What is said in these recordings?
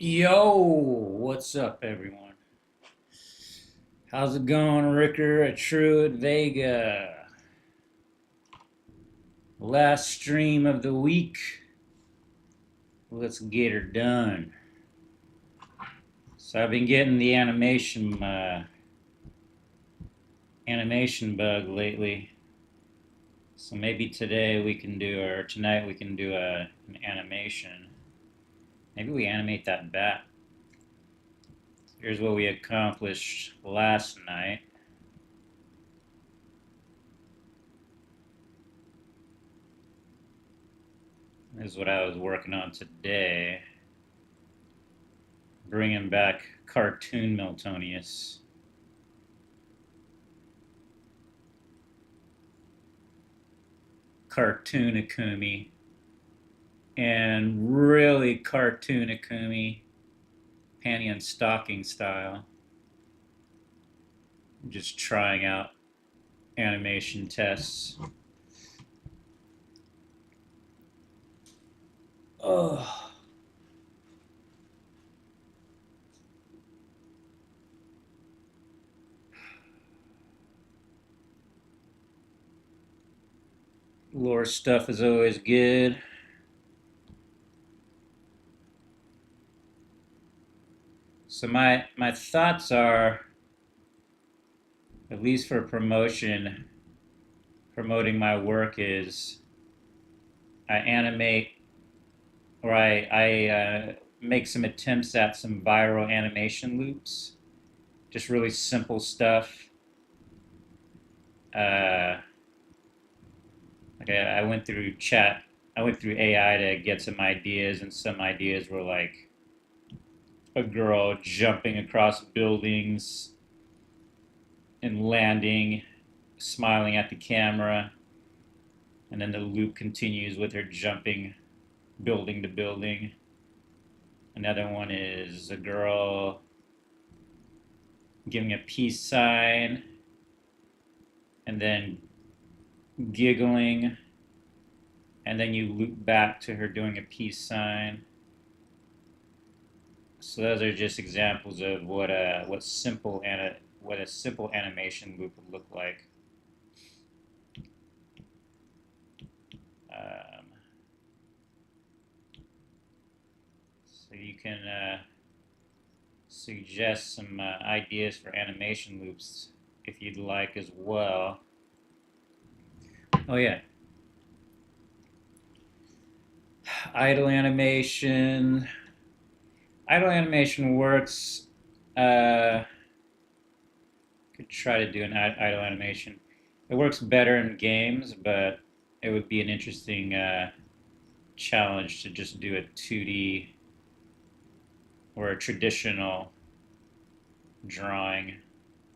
Yo, what's up, everyone? How's it going, Ricker at True at Vega? Last stream of the week. Let's get her done. So I've been getting the animation bug lately. So maybe today we can do, or tonight we can do an animation. Maybe we animate that bat. Here's what we accomplished last night. This is what I was working on today. Bringing back cartoon Miltonius. Cartoon Akumi. And really cartoon Akumi. Panty and stocking style. Just trying out animation tests. Oh. Lore stuff is always good. So my thoughts are, at least for promoting my work, is I animate, or I make some attempts at some viral animation loops, just really simple stuff. Like I went through chat, I went through AI to get some ideas, and some ideas were like a girl jumping across buildings and landing, smiling at the camera, and then the loop continues with her jumping building to building. Another one is a girl giving a peace sign and then giggling, and then you loop back to her doing a peace sign. So those are just examples of what a simple animation loop would look like. Um, so you can suggest some ideas for animation loops if you'd like as well. Oh yeah, idle animation. Idle animation works. Could try to do an idle animation. It works better in games, but it would be an interesting challenge to just do a 2D or a traditional drawing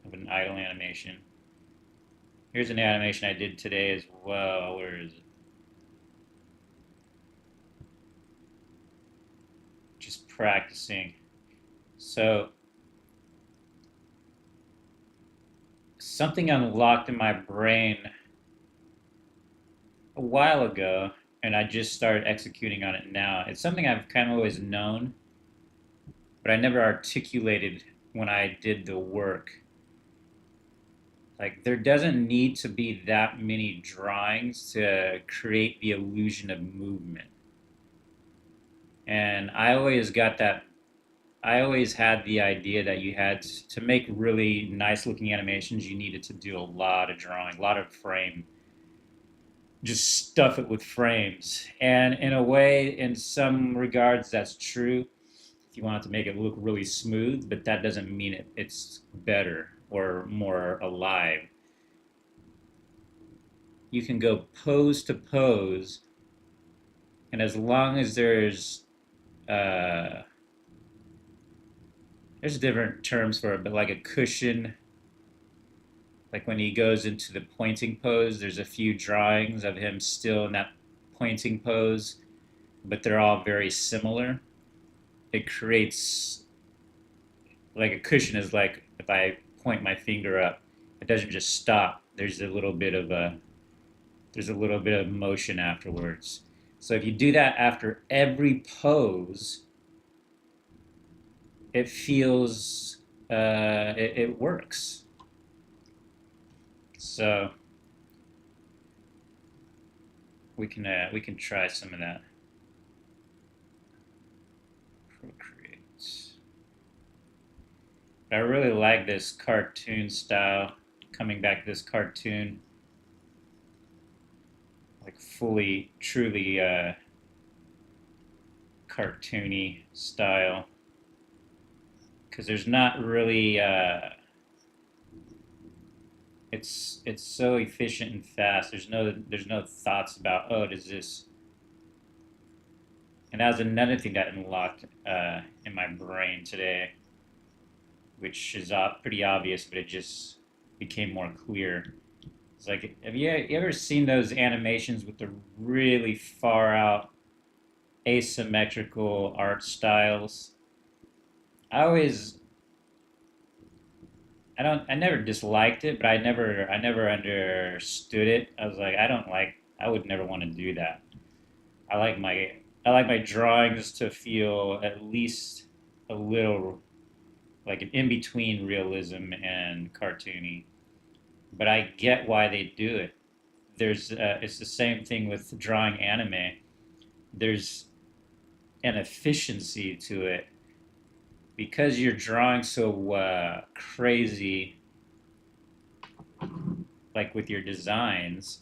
of an idle animation. Here's an animation I did today as well. Where is it? Just practicing. So something unlocked in my brain a while ago, and I just started executing on it now. It's something I've kind of always known, but I never articulated when I did the work. Like, there doesn't need to be that many drawings to create the illusion of movement. And I always had the idea that you had to make really nice looking animations, you needed to do a lot of drawing, a lot of frame, just stuff it with frames. And in a way, in some regards, that's true if you want to make it look really smooth, but that doesn't mean it's better or more alive. You can go pose to pose, and as long as uh, there's different terms for it, but like a cushion, like when he goes into the pointing pose, there's a few drawings of him still in that pointing pose, but they're all very similar. It creates, like, a cushion is like if I point my finger up, it doesn't just stop. There's a little bit of motion afterwards. So if you do that after every pose, it feels it works. So we can try some of that. Procreate. I really like this cartoon style. Coming back to this cartoon, like fully, truly cartoony style. Because there's not really it's so efficient and fast. There's no thoughts about, oh, does this. And that was another thing that unlocked in my brain today, which is pretty obvious, but it just became more clear. It's like, have you ever seen those animations with the really far out asymmetrical art styles? I always, I never disliked it, but I never understood it. I was like, I would never want to do that. I like my, I like my drawings to feel at least a little like an in between realism and cartoony. But I get why they do it. It's the same thing with drawing anime. There's an efficiency to it because you're drawing so crazy, like with your designs.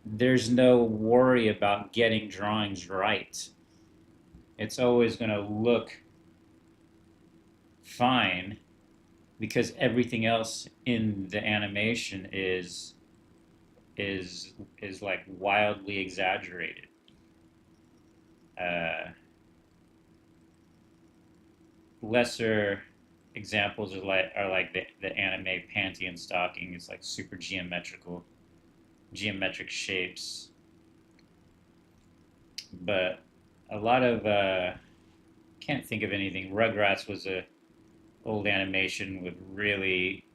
There's no worry about getting drawings right. It's always going to look fine because everything else in the animation is like wildly exaggerated. Uh, Lesser examples are like the anime panty and stocking. It's like super geometric shapes, but a lot of can't think of anything. Rugrats was a old animation with really,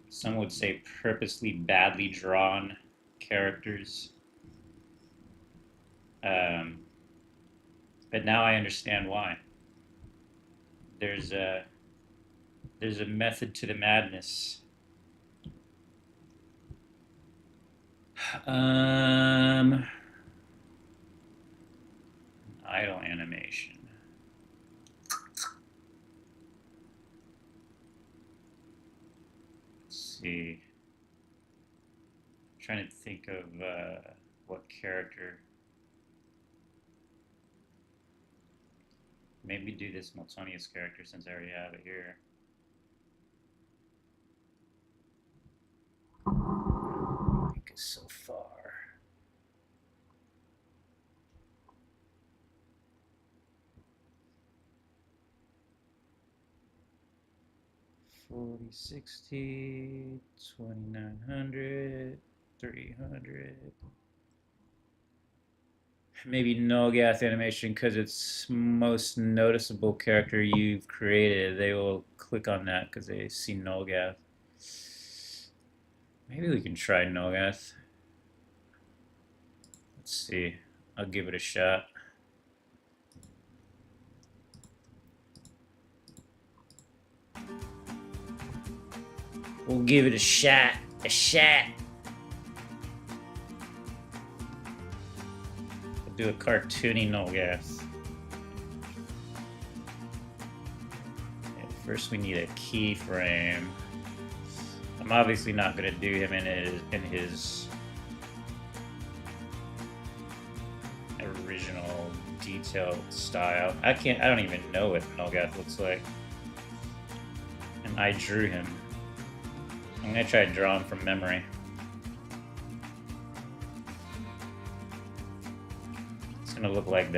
some would say, purposely badly drawn characters. Um, but now I understand why. There's a there's a method to the madness. Um, idle animation. Let's see. I'm trying to think of what character. Maybe do this Miltonius character since I already have it here. I think it's so far. $40, $60, $2,900, $300. Maybe Nolgath animation because it's most noticeable character you've created. They will click on that because they see Nolgath. Maybe we can try Nolgath. Let's see. I'll give it a shot. We'll give it a shot. A shot. We'll do a cartoony Nolgath. Okay, first we need a keyframe. I'm obviously not going to do him in his original detailed style. I don't even know what Nolgath looks like. And I drew him. I'm going to try to draw him from memory. He's going to look like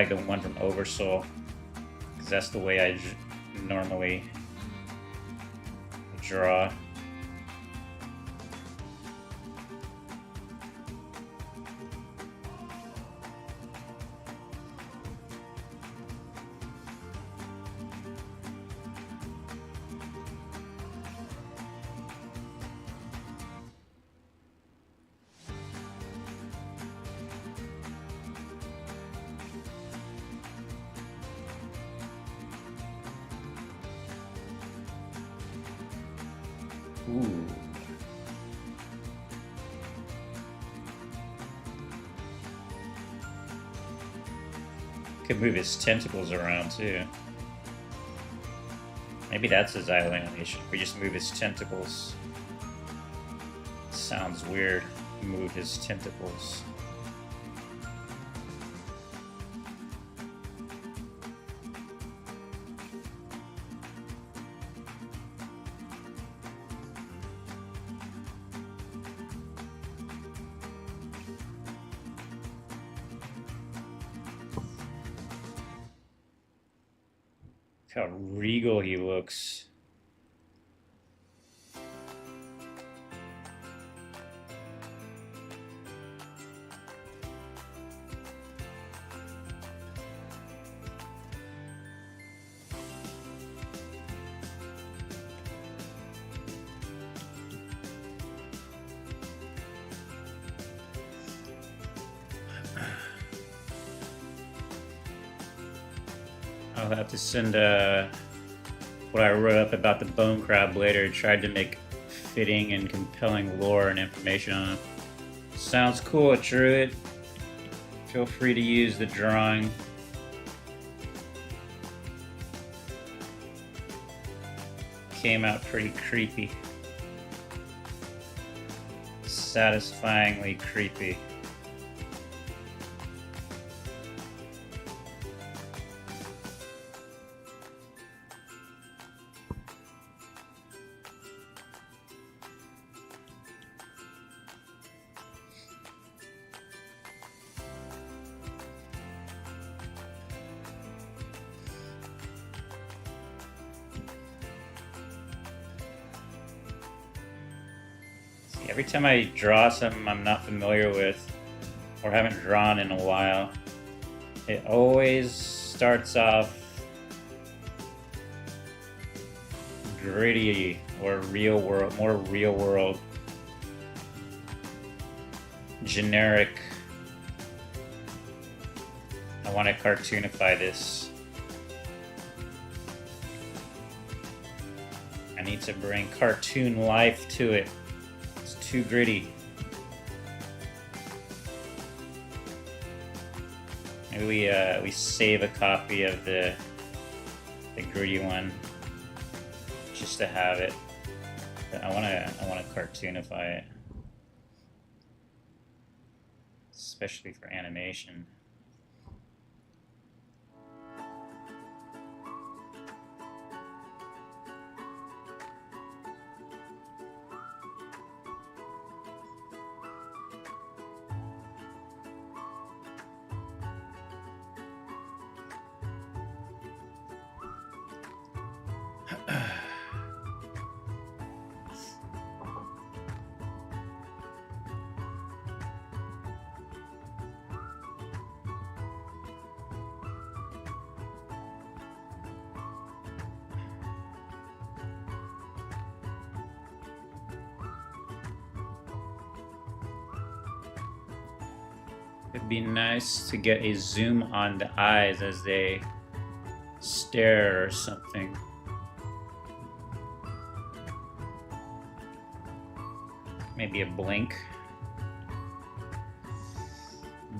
the one from Oversoul. Because that's the way I normally draw. Ooh. Could move his tentacles around too. Maybe that's his idle animation. We just move his tentacles. Sounds weird. Move his tentacles. Look how regal he looks. I'll have to send what I wrote up about the bone crab later. Tried to make fitting and compelling lore and information on it. Sounds cool, Druid. Feel free to use the drawing. Came out pretty creepy. Satisfyingly creepy. Every time I draw something I'm not familiar with or haven't drawn in a while, it always starts off gritty or real world, more real world, generic. I want to cartoonify this. I need to bring cartoon life to it. Too gritty. Maybe we save a copy of the gritty one just to have it. But I wanna cartoonify it, especially for animation. It'd be nice to get a zoom on the eyes as they stare or something. Maybe a blink.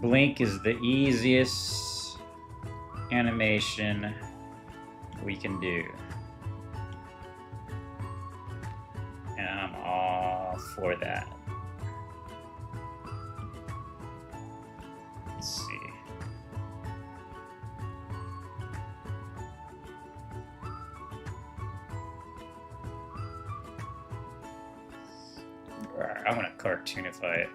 Blink is the easiest animation we can do. And I'm all for that. Let's see. I want to cartoonify it.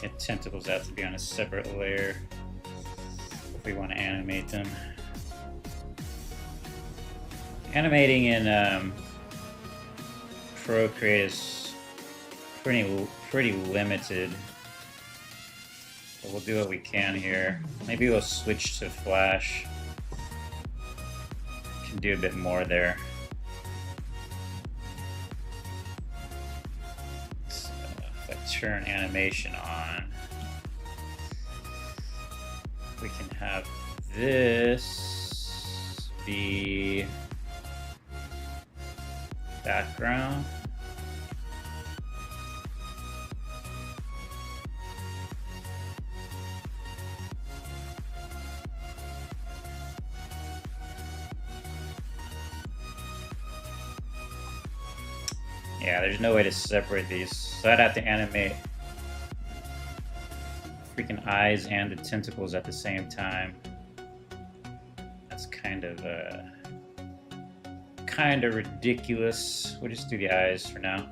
And tentacles have to be on a separate layer if we want to animate them. Animating in Procreate is pretty limited. But we'll do what we can here. Maybe we'll switch to Flash. Can do a bit more there. So if I turn animation on, we can have this be background. Yeah, there's no way to separate these, so I'd have to animate freaking eyes and the tentacles at the same time. That's kind of ridiculous. We'll just do the eyes for now.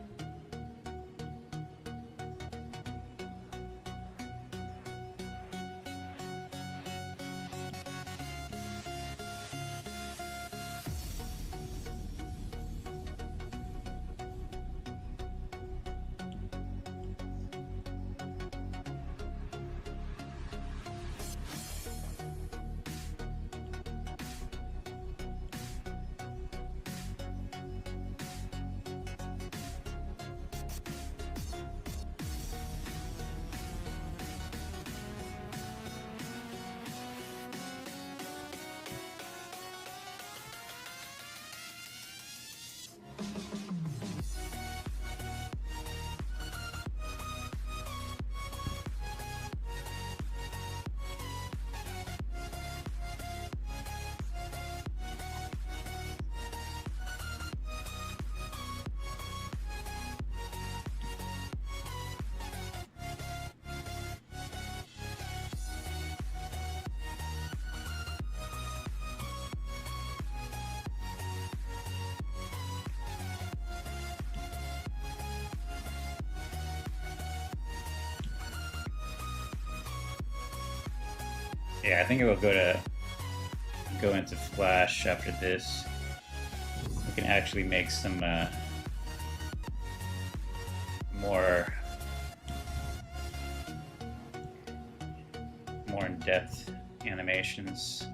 Yeah, I think it will go into Flash after this. We can actually make some more in-depth animations.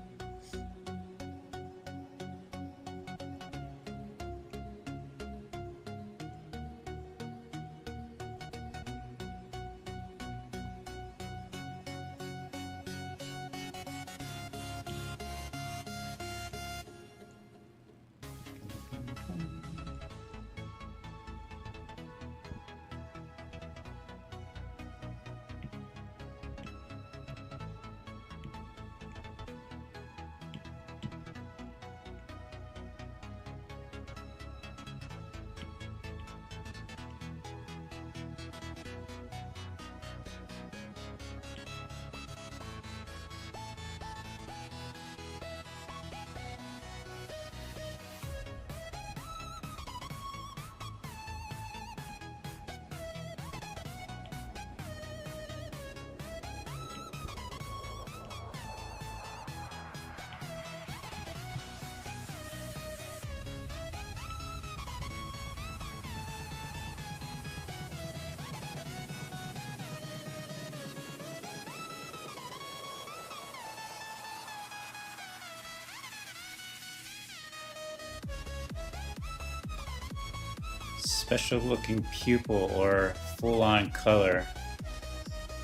Special looking pupil or full on color.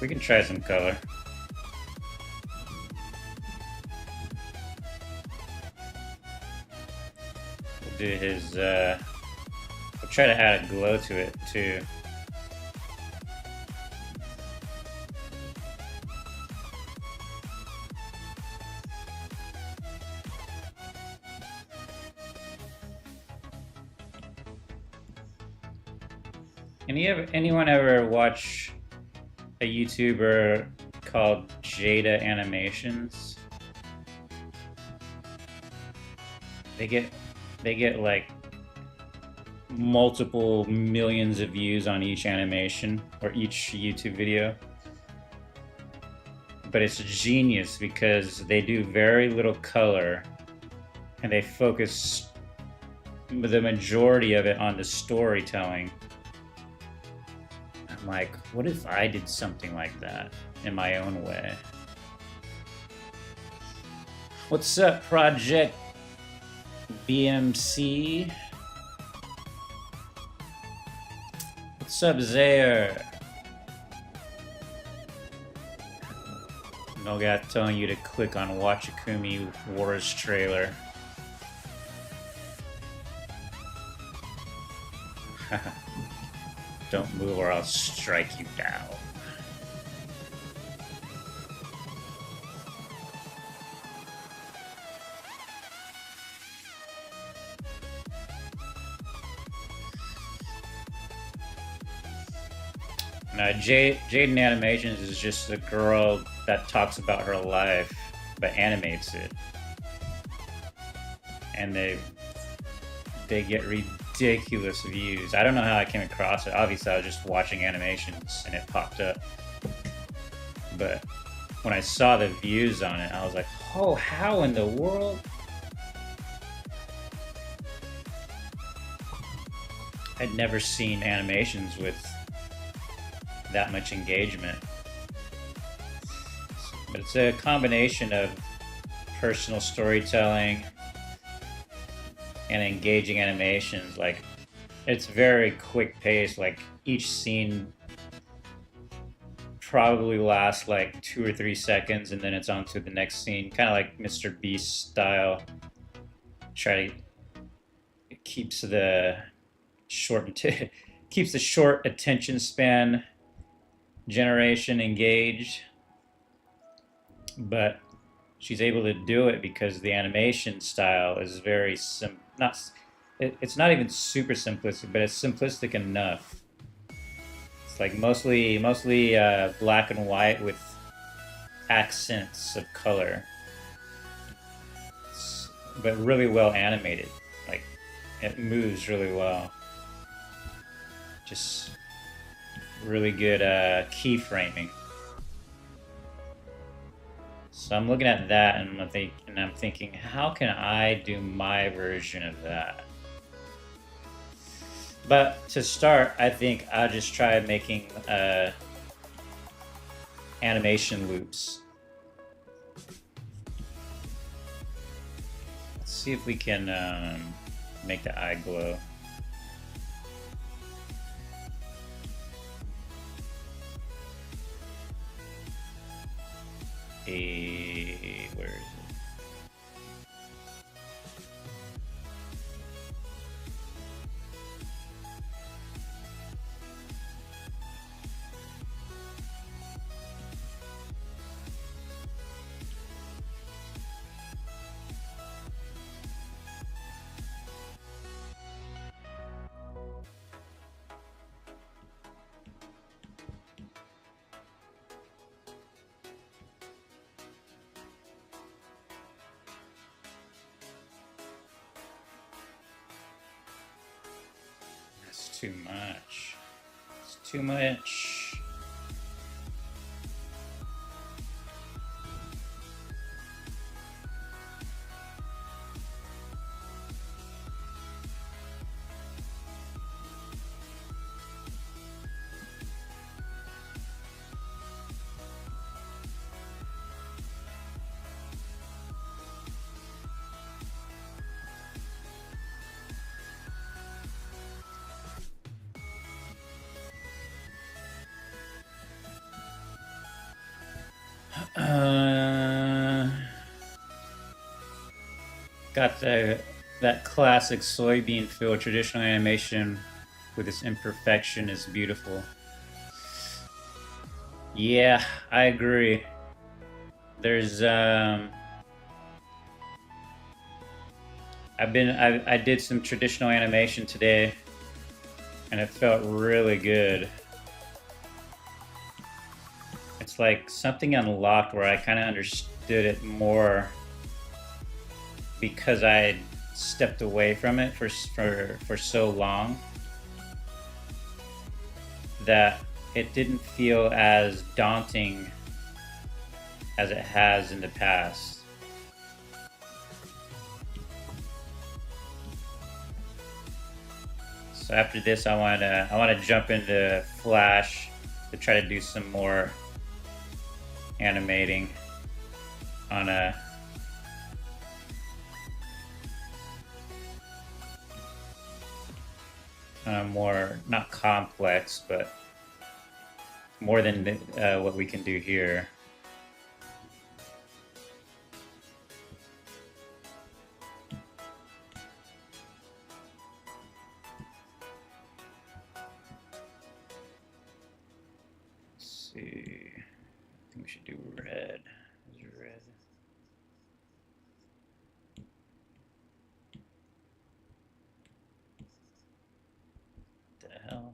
We can try some color. We'll do his, we'll try to add a glow to it too. Anyone ever watch a YouTuber called Jada Animations? They get like multiple millions of views on each animation or each YouTube video. but it's genius because they do very little color and they focus the majority of it on the storytelling. I'm like, what if I did something like that in my own way? What's up, Project BMC? What's up, Zaire? No guy telling you to click on Watch Akumi Wars trailer. Don't move or I'll strike you down. Now, Jaden Animations is just a girl that talks about her life, but animates it. And they get ridiculous views. I don't know how I came across it. Obviously, I was just watching animations and it popped up. But when I saw the views on it, I was like, oh, how in the world? I'd never seen animations with that much engagement. But it's a combination of personal storytelling and engaging animations. Like, it's very quick paced. Like, each scene probably lasts like 2 or 3 seconds and then it's on to the next scene, kind of like Mr. Beast style. It keeps the keeps the short attention span generation engaged, but she's able to do it because the animation style is very it's not even super simplistic, but it's simplistic enough. It's like mostly black and white with accents of color, but really well animated. Like, it moves really well. Just really good keyframing. So I'm looking at that and I'm thinking, how can I do my version of that? But to start, I think I'll just try making animation loops. Let's see if we can make the eye glow. Where is it? Too much. It's too much. Got that classic soybean feel. Traditional animation with its imperfection is beautiful. Yeah, I agree. There's I did some traditional animation today and it felt really good. It's like something unlocked where I kind of understood it more because I stepped away from it for so long that it didn't feel as daunting as it has in the past. So after this, I want to jump into Flash to try to do some more animating on a more, not complex, but more than what we can do here. Let's see. I think we should do red. Red. What the hell?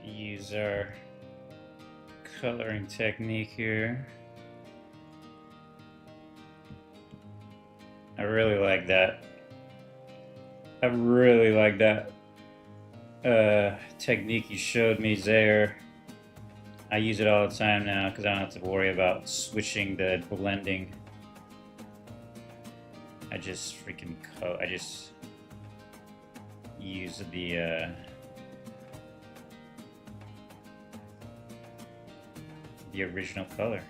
Use our coloring technique here. I really like that. I really like that technique you showed me there. I use it all the time now because I don't have to worry about switching the blending. I just I just use the original color.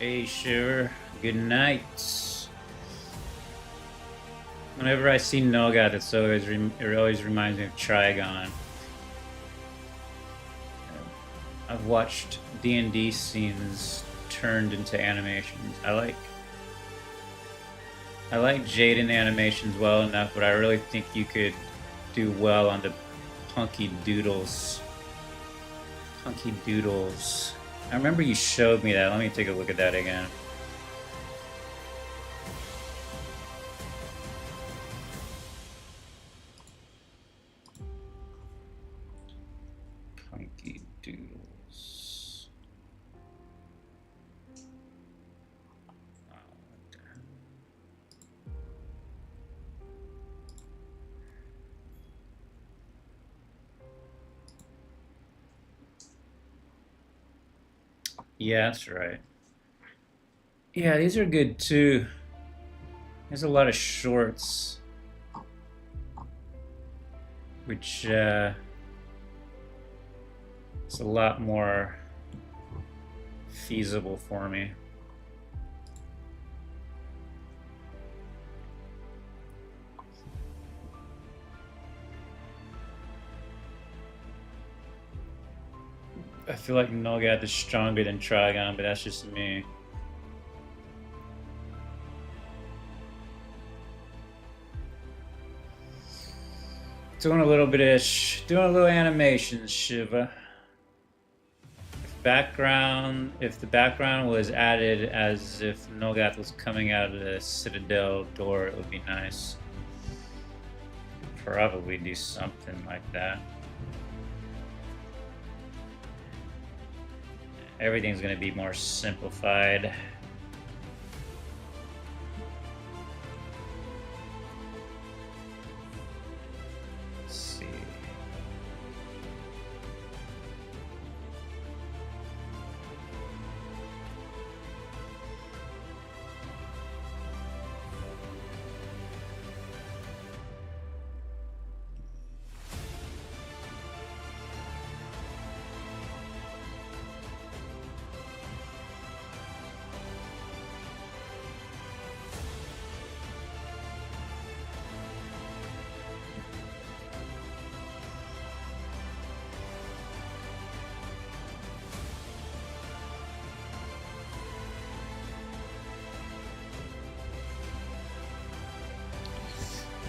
Hey, sure. Good night. Whenever I see Nogat, it always reminds me of Trigon. I've watched D&D scenes turned into animations. I like Jaden animations well enough, but I really think you could do well on the Punky Doodles. Punky Doodles. I remember you showed me that. Let me take a look at that again. Punky Doodles. Oh, what the hell? Yeah, that's right. Yeah, these are good too. There's a lot of shorts, which is a lot more feasible for me. I feel like Nogat is stronger than Trigon, but that's just me. Doing a little animation, Shiva. If the background was added as if Nogat was coming out of the Citadel door, it would be nice. Probably do something like that. Everything's gonna be more simplified. Let's see.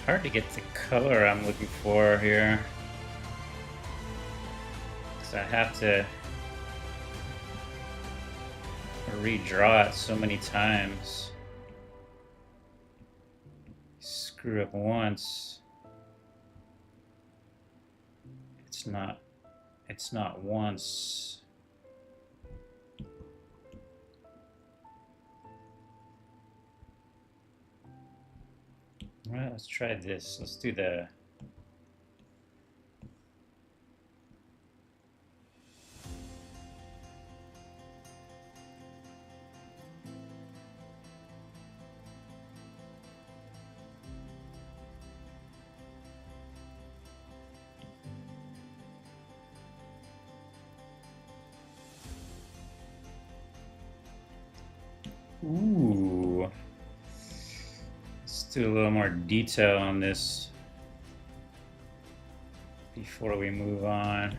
Hard to get the color I'm looking for here, because I have to redraw it so many times. Screw up once, it's not once. All right, let's try this. Let's do the ooh. Let's do a little more detail on this before we move on.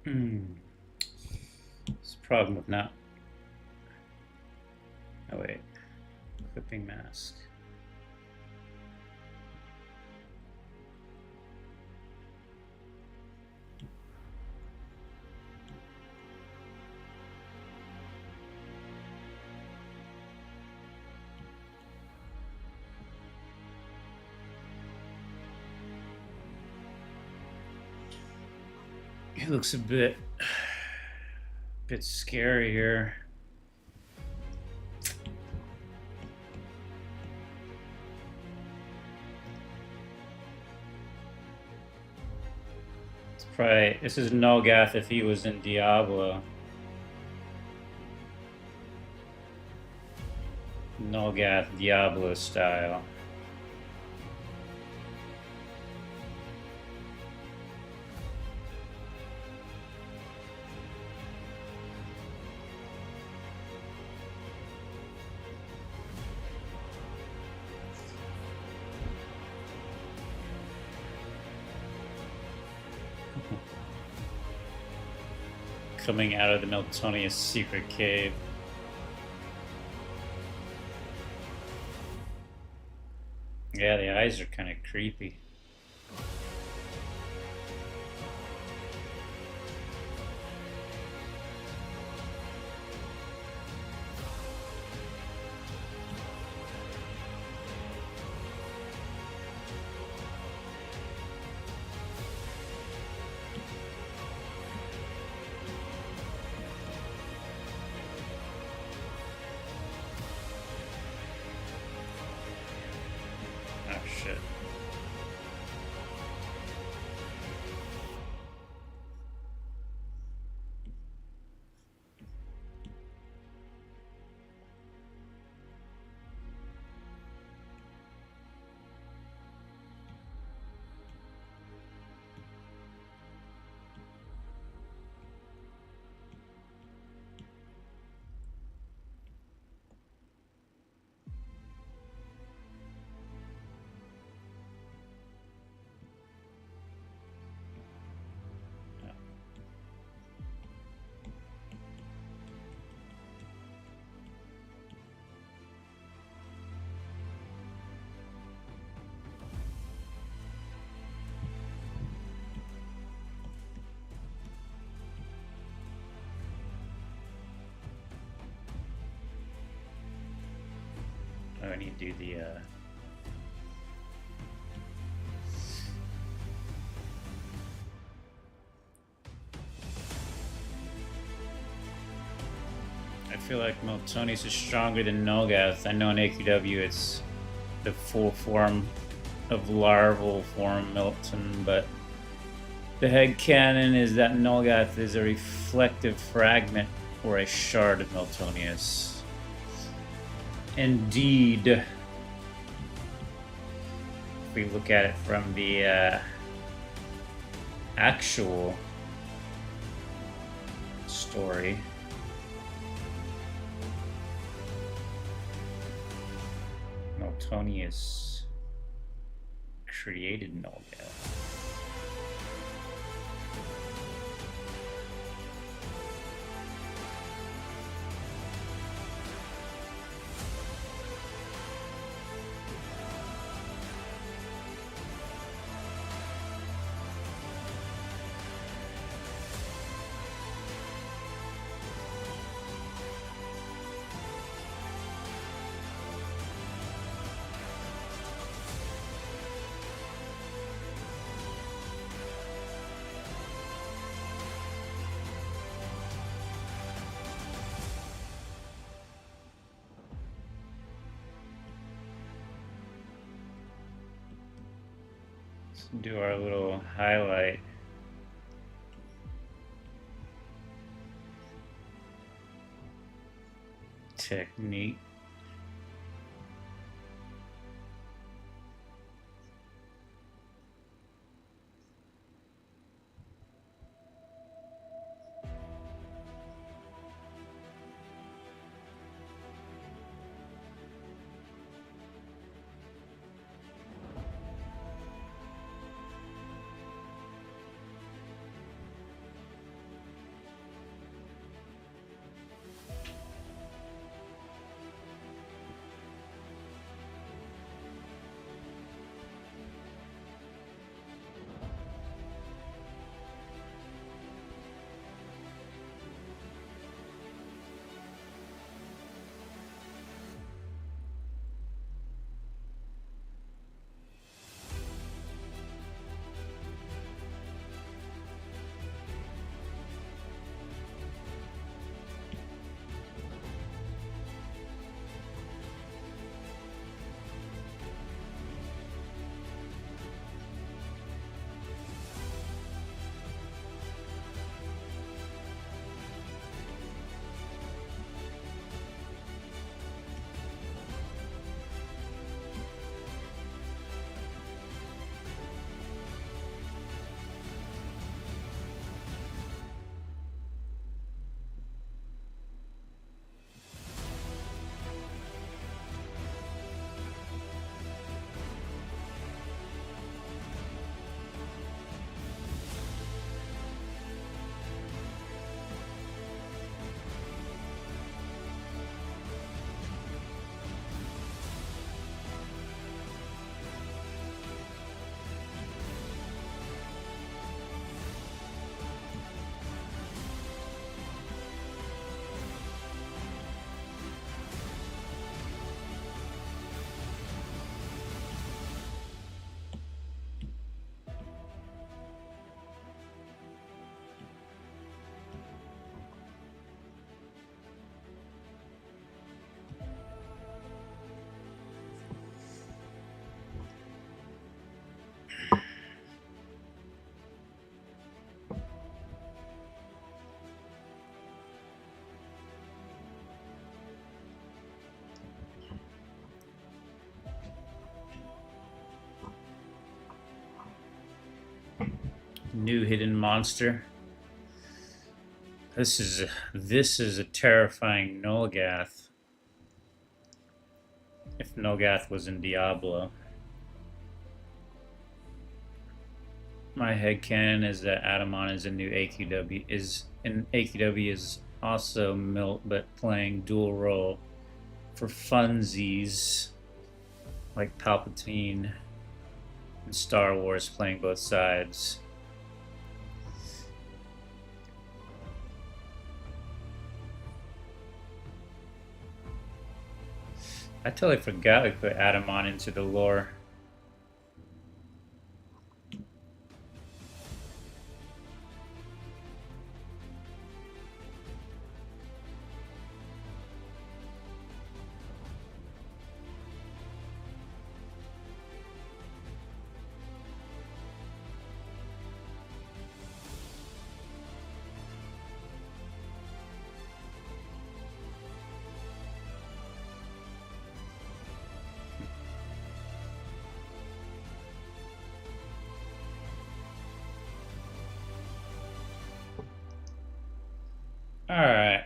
This problem with not. Oh wait, clipping mask. It looks a bit scary here. It's probably, this is Nogath if he was in Diablo. Nogath Diablo style. Coming out of the Miltonius secret cave. Yeah, the eyes are kind of creepy. Oh shit. Oh, I need to do the I feel like Miltonius is stronger than Nogath. I know in AQW it's the full form of larval form Milton, but the headcanon is that Nogath is a reflective fragment or a shard of Miltonius. Indeed, if we look at it from the actual story, Miltonius created Nogath. Do our little highlight. Technique. New hidden monster. This is a terrifying Nolgath. If Nolgath was in Diablo. My headcanon is that Adamon is a new AQW is also Milt, but playing dual role for funsies, like Palpatine and Star Wars playing both sides. I totally forgot we put Adamon into the lore. All right.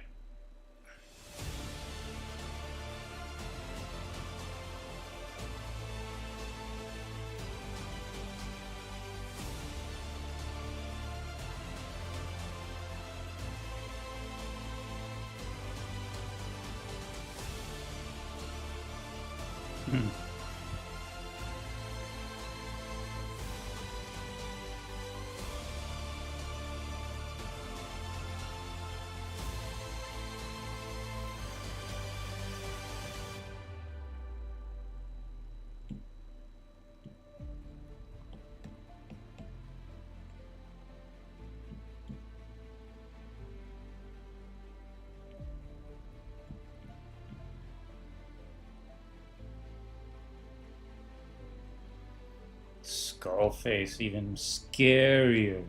Skullface, even scarier. I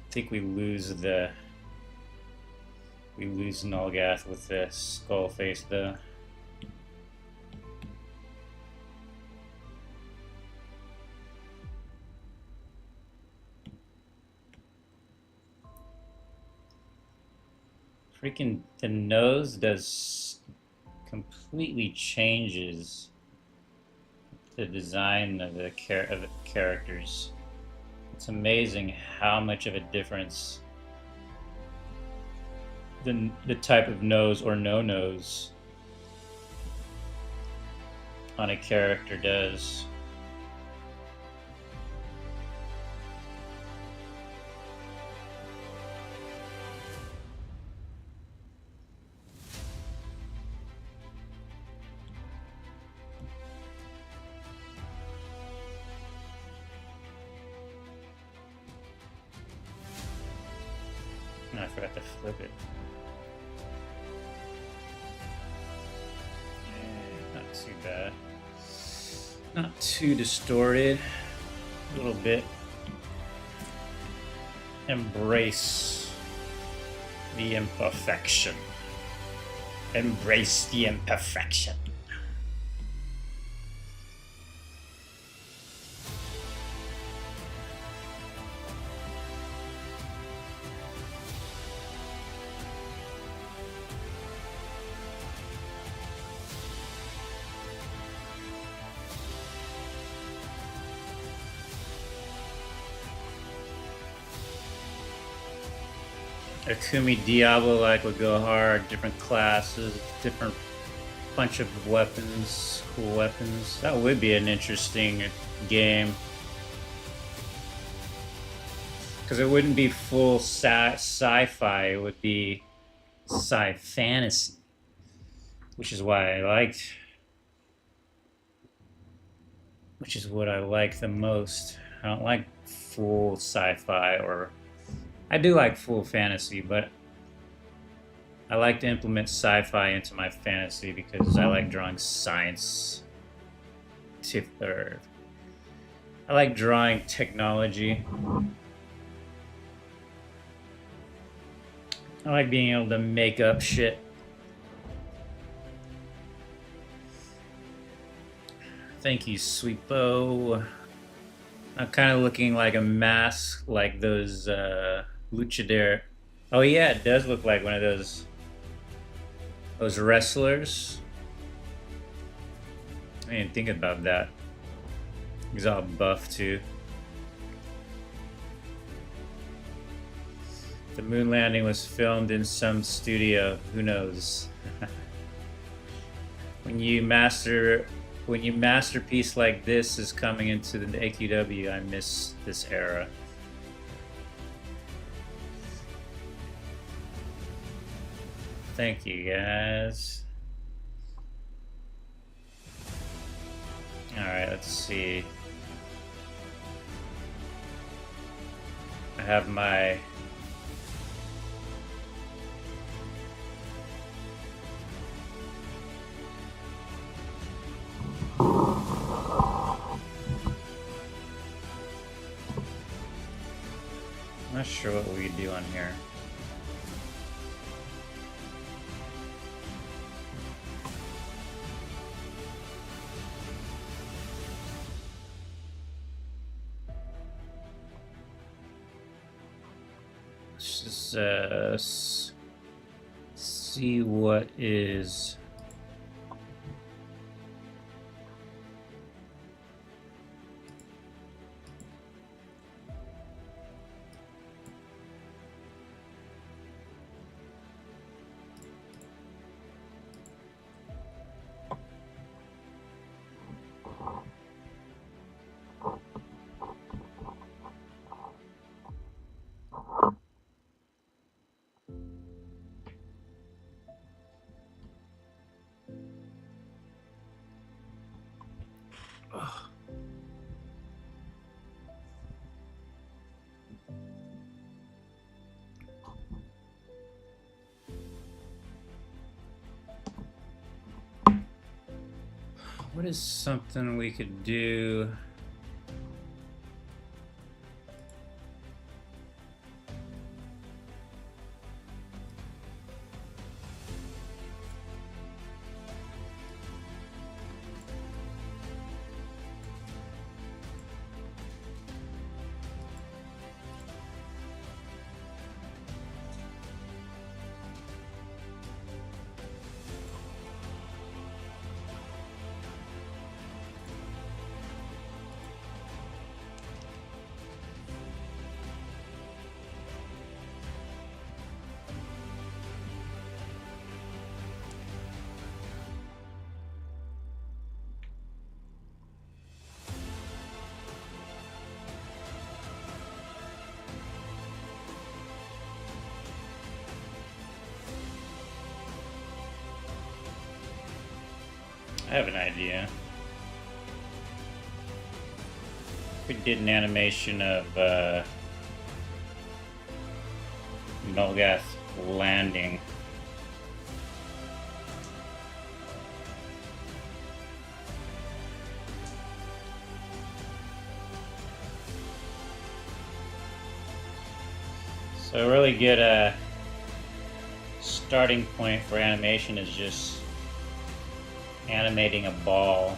think we lose Nolgath with this Skullface though. Freaking the nose does completely changes the design of the characters. It's amazing how much of a difference the type of nose or no nose on a character does. I forgot to flip it. Not too bad. Not too distorted. A little bit. Embrace the imperfection. Embrace the imperfection. Akumi Diablo like would go hard, different classes, different bunch of weapons, cool weapons. That would be an interesting game. Because it wouldn't be full sci-fi, it would be sci-fantasy. Which is why I liked... Which is what I like the most. I don't like full sci-fi or... I do like full fantasy, but I like to implement sci-fi into my fantasy because I like drawing science. I like drawing technology. I like being able to make up shit. Thank you, Sweepo. I'm kind of looking like a mask, like those luchador. Oh yeah, it does look like one of those wrestlers. I didn't think about that. He's all buff too. The moon landing was filmed in some studio. Who knows? when you master when you masterpiece like this is coming into the AQW, I miss this era. Thank you guys. All right, let's see. I have my I'm not sure what we do on here. Let's just see what is. What is something we could do? I have an idea. We did an animation of Melgath landing. So a really good starting point for animation is just animating a ball.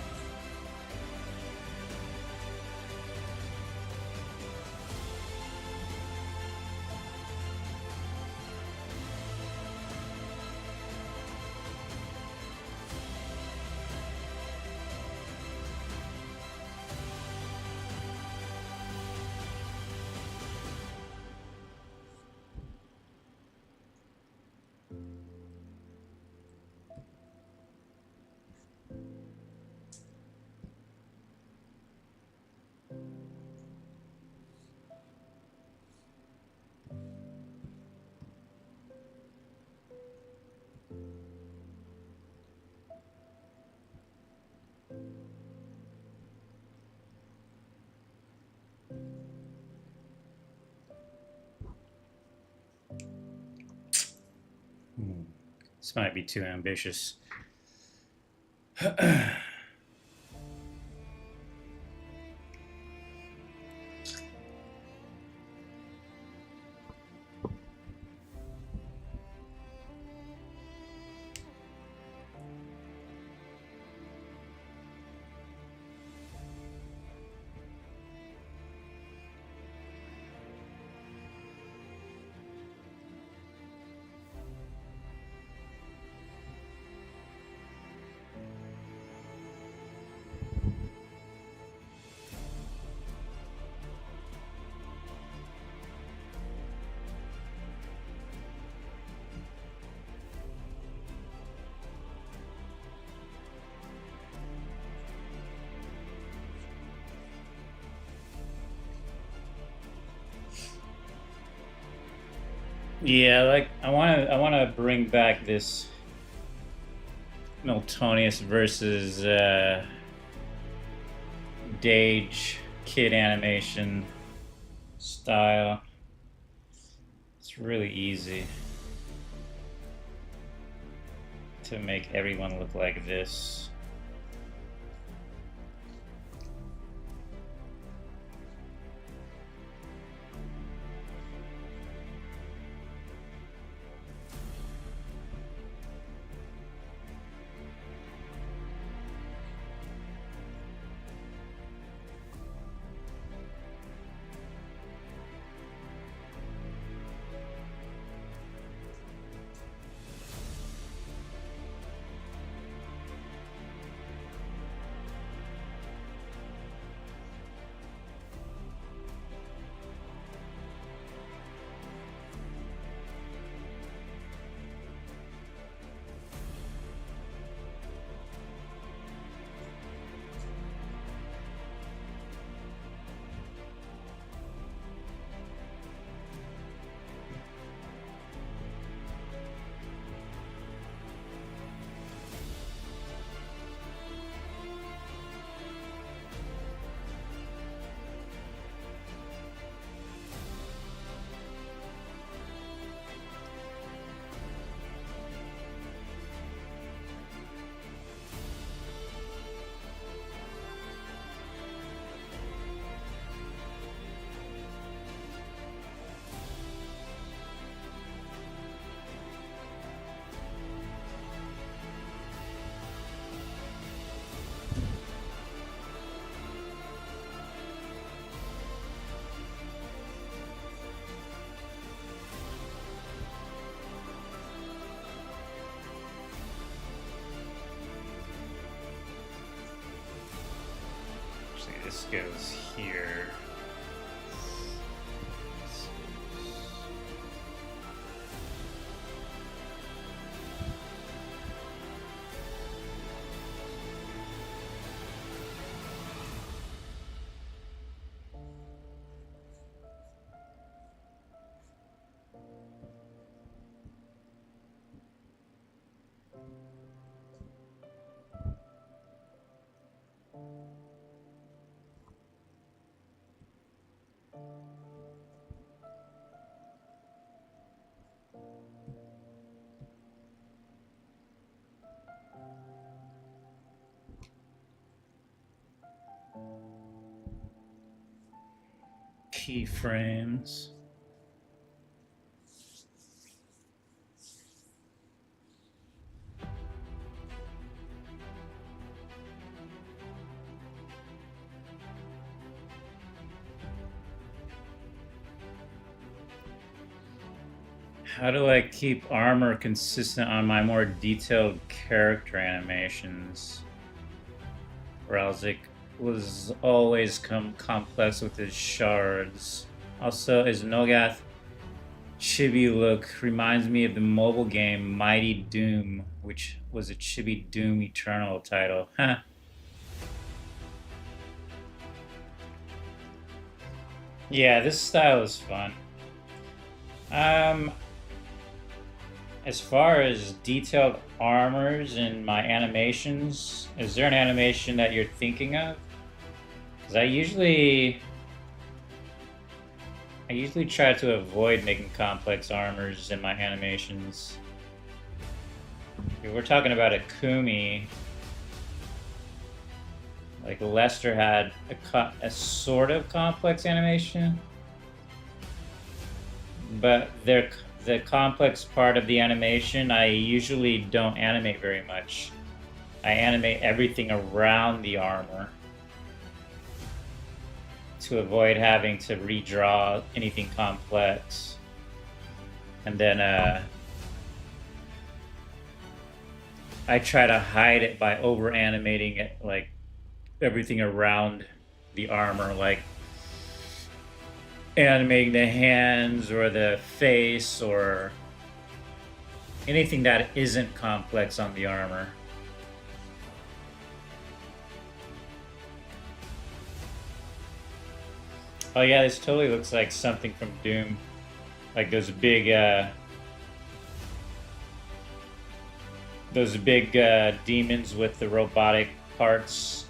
This might be too ambitious. Yeah, like I wanna bring back this Miltonius versus Dage kid animation style. It's really easy to make everyone look like this. Actually, this goes here. Keyframes. How do I keep armor consistent on my more detailed character animations? Ralzik was always complex with his shards. Also, his Nogath chibi look reminds me of the mobile game Mighty Doom, which was a Chibi Doom Eternal title. Yeah, this style is fun. Um, as far as detailed armors in my animations, is there an animation that you're thinking of? Because I usually try to avoid making complex armors in my animations. If we're talking about Akumi, like Lester had a sort of complex animation, but the complex part of the animation I usually don't animate very much. I animate everything around the armor to avoid having to redraw anything complex. And then I try to hide it by over animating it, like everything around the armor, like animating the hands or the face or anything that isn't complex on the armor. Oh yeah, this totally looks like something from Doom. Like those big demons with the robotic parts.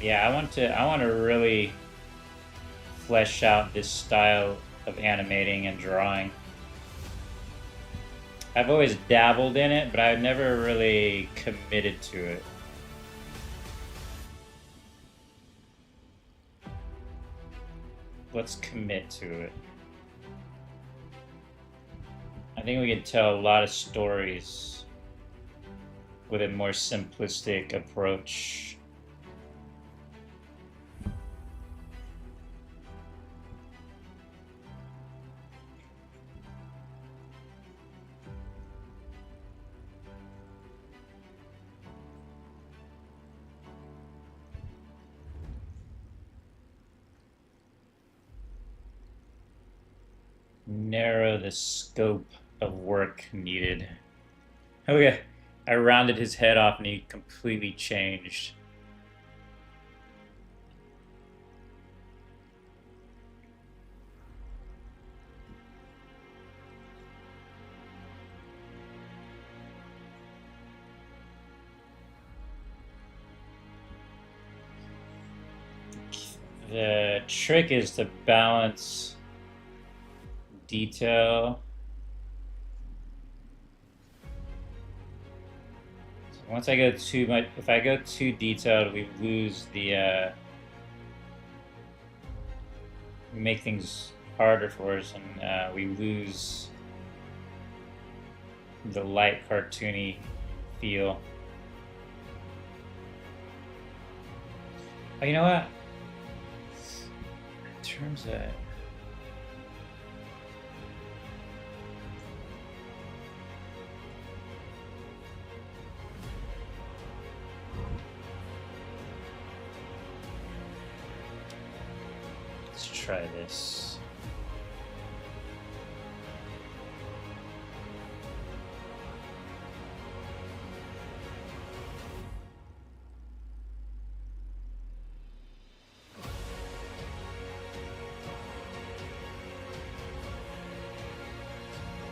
Yeah, I want to really flesh out this style of animating and drawing. I've always dabbled in it, but I've never really committed to it. Let's commit to it. I think we can tell a lot of stories with a more simplistic approach. Narrow the scope of work needed. Okay, I rounded his head off and he completely changed. The trick is to balance detail. So once I go too much, if I go too detailed, we lose the, we make things harder for us, and we lose the light cartoony feel. Oh, you know what? In terms of try this.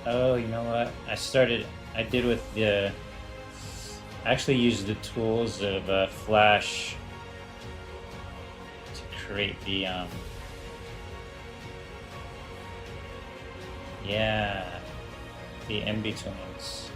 Oh, you know what? I did with the, I actually used the tools of Flash to create the, yeah, the in-betweens.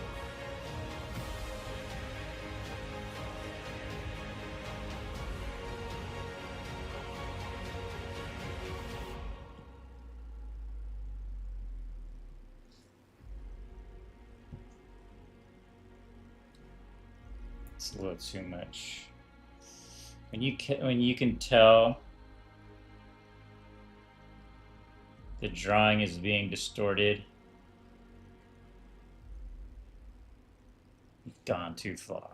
It's a little too much. When you can tell the drawing is being distorted, you've gone too far.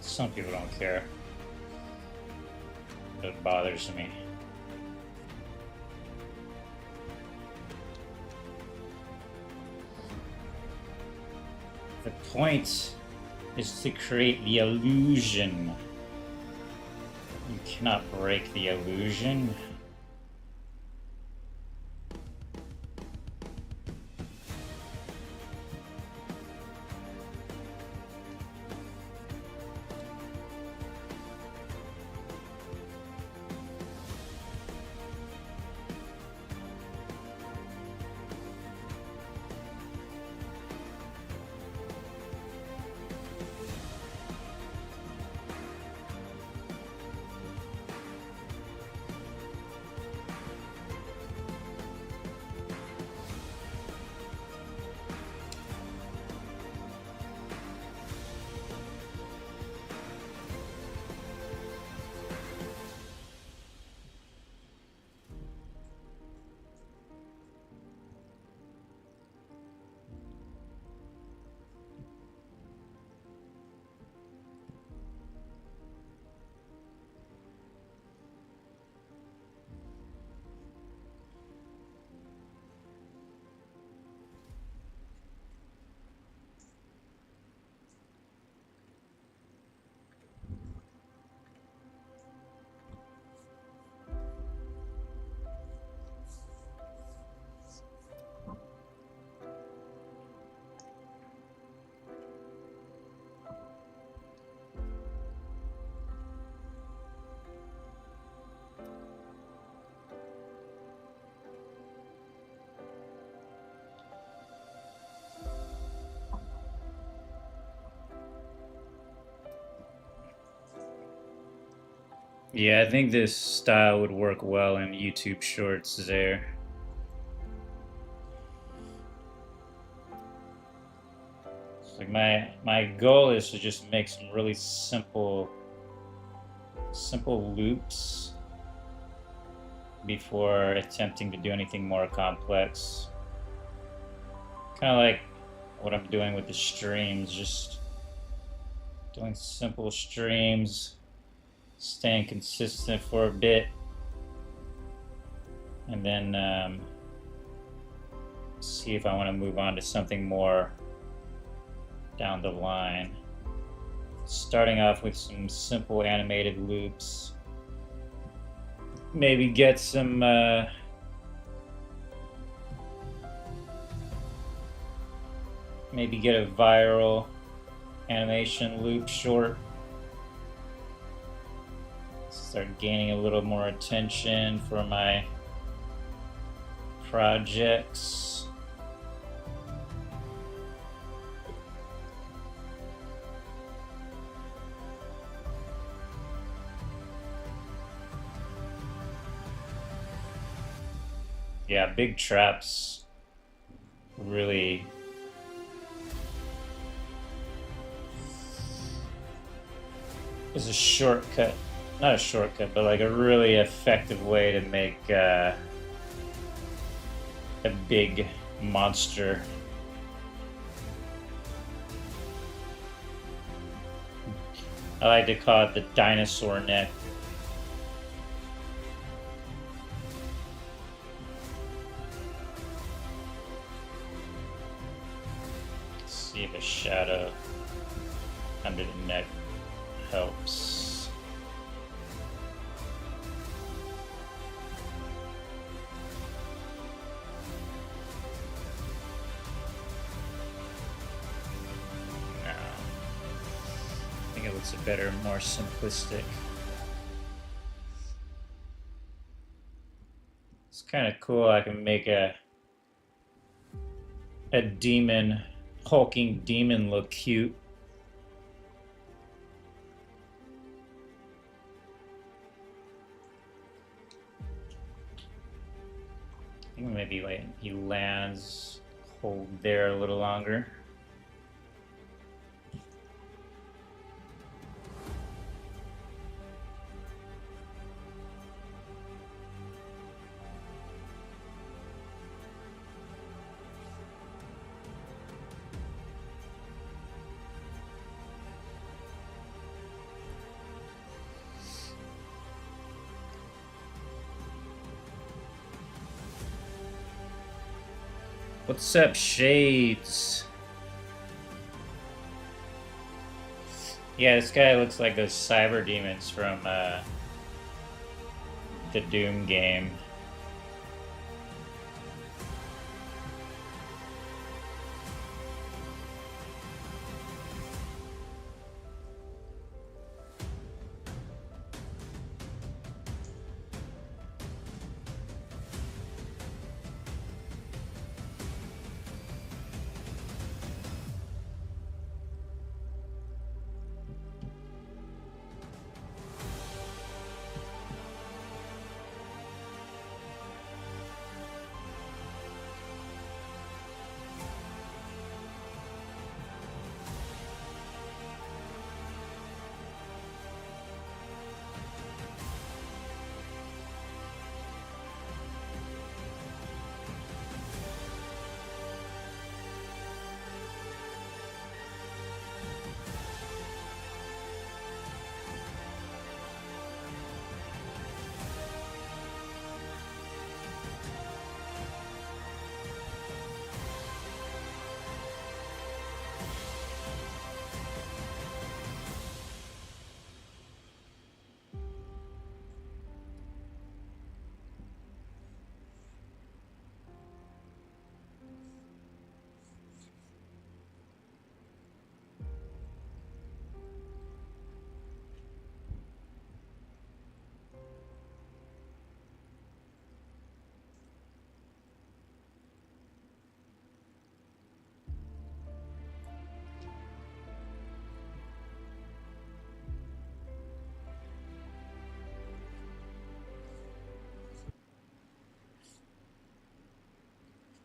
Some people don't care. It bothers me. The point is to create the illusion. You cannot break the illusion. Yeah, I think this style would work well in YouTube Shorts there. Like my goal is to just make some really simple loops before attempting to do anything more complex. Kind of like what I'm doing with the streams, just doing simple streams, staying consistent for a bit, and then see if I want to move on to something more down the line. Starting off with some simple animated loops. Maybe get some maybe get a viral animation loop short. Start gaining a little more attention for my projects. Yeah, big traps really is a shortcut. Not a shortcut, but like a really effective way to make a big monster. I like to call it the dinosaur neck. See if a shadow under the neck helps. No. I think it looks better, more simplistic. It's kind of cool. I can make a demon, hulking demon look cute. I think maybe like he lands, hold there a little longer. What's up, Shades? Yeah, this guy looks like those cyber demons from the Doom game.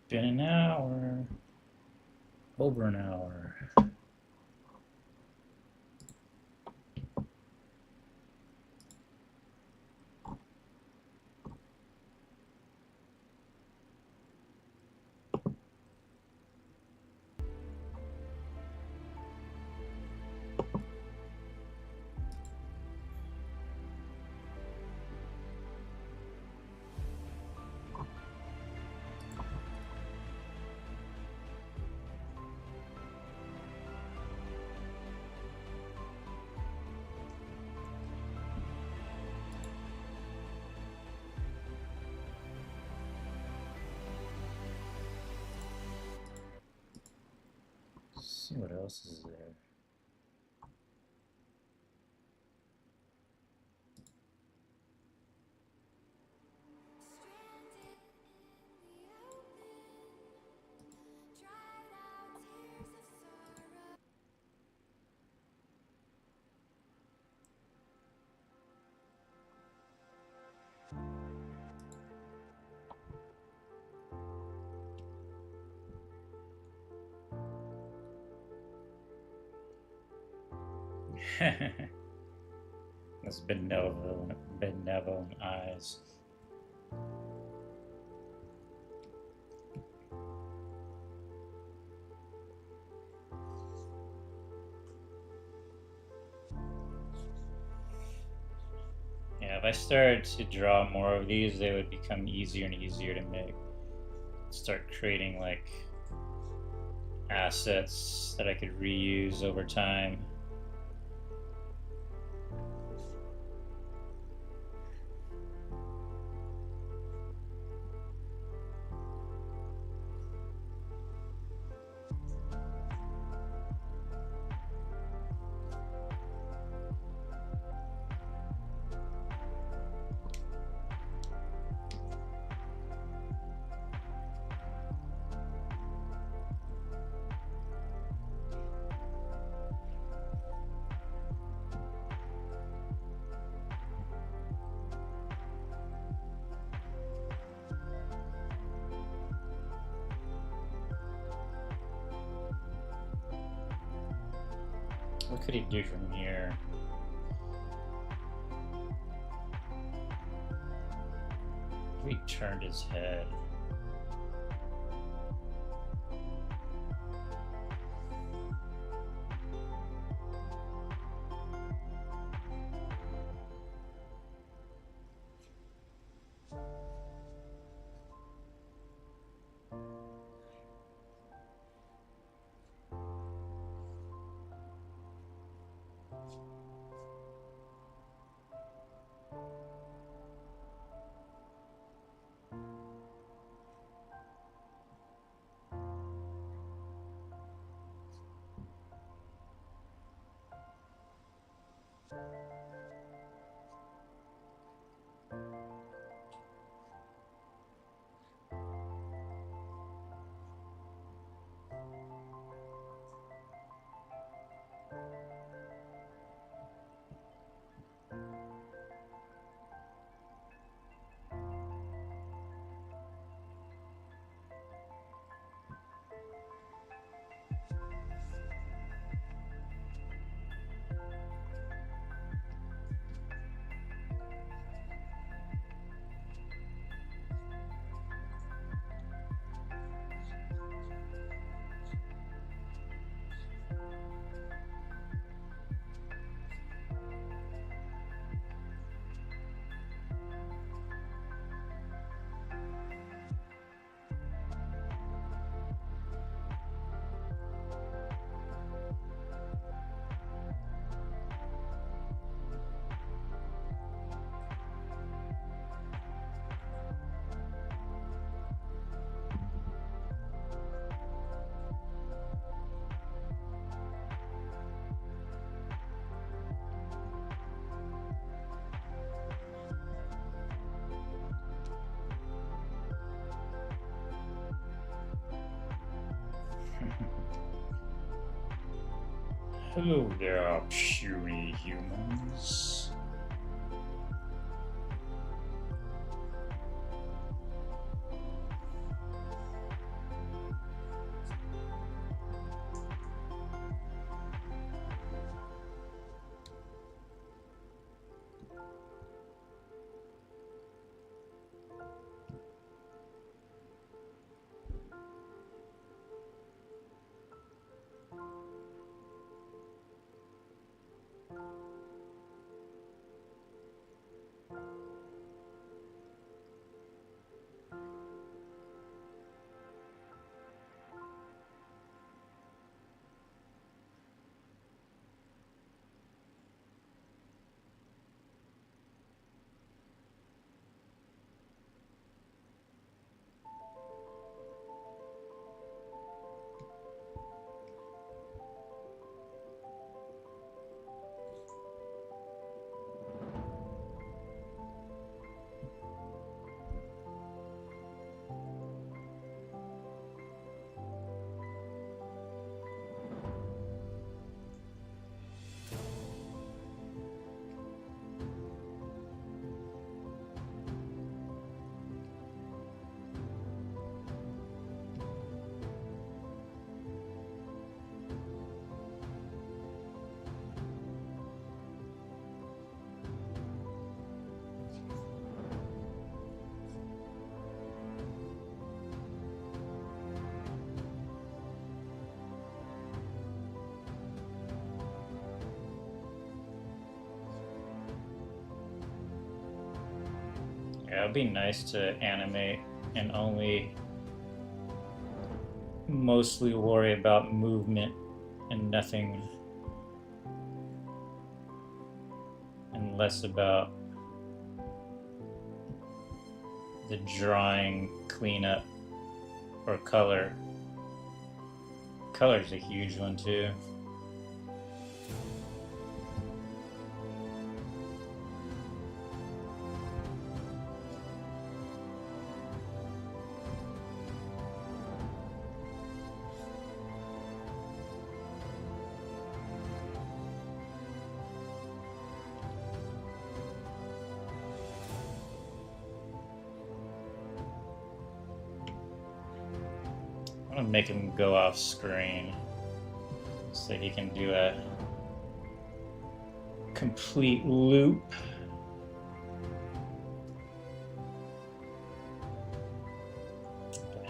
Been an hour. Over an hour. Let's see what else is there. Those benevolent eyes. Yeah, if I started to draw more of these, they would become easier and easier to make. Start creating like assets that I could reuse over time. What could he do from here? If he turned his head. Hello there, puny humans. Yeah, it'd be nice to animate and only mostly worry about movement and nothing, and less about the drawing cleanup or color. Color's a huge one too. I'm gonna make him go off screen so he can do a complete loop.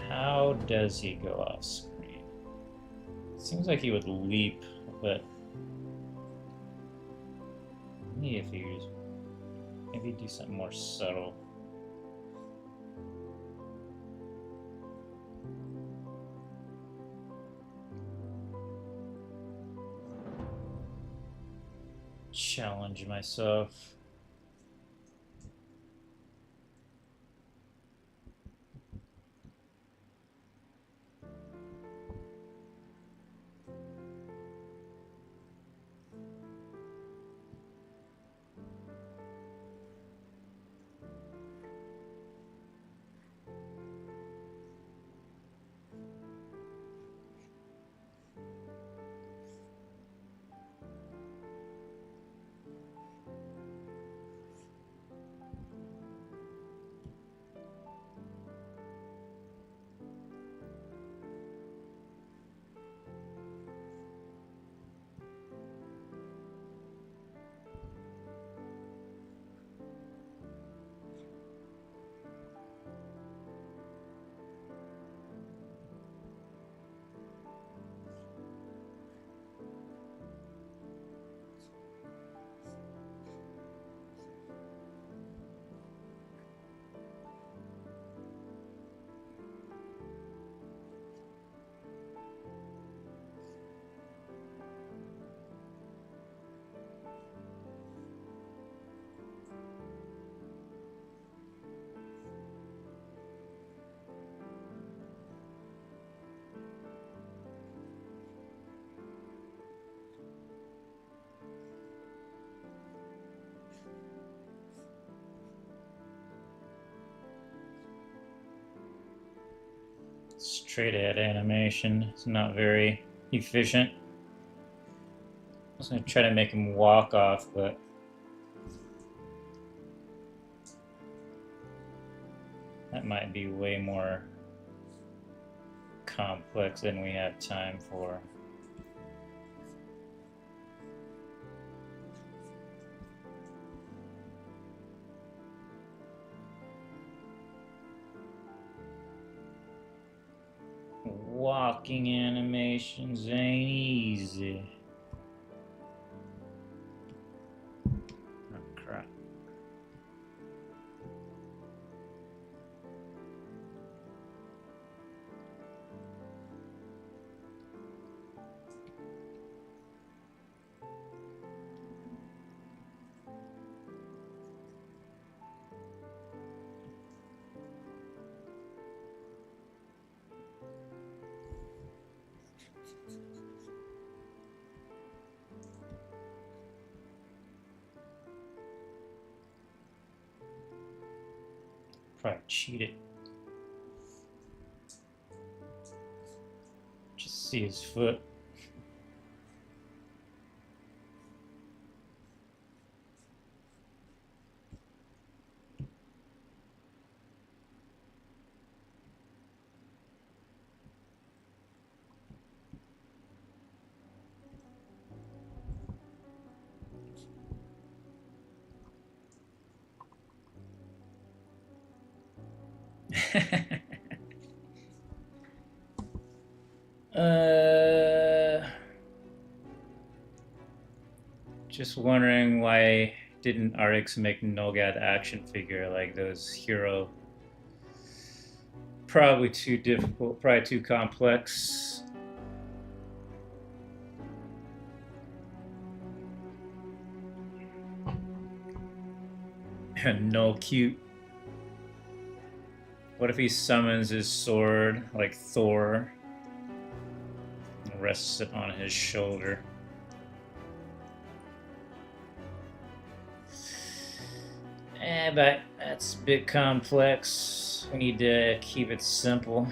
How does he go off screen? Seems like he would leap, but maybe do something more subtle. Challenge myself. Straight ahead animation. It's not very efficient. I was going to try to make him walk off, but that might be way more complex than we have time for. Walking animations ain't easy. Oh, crap. Probably cheat it. Just see his foot. Just wondering why I didn't RX make Nogad action figure like those hero? Probably too difficult, probably too complex. And no cute. What if he summons his sword like Thor and rests it on his shoulder? But that's a bit complex. We need to keep it simple.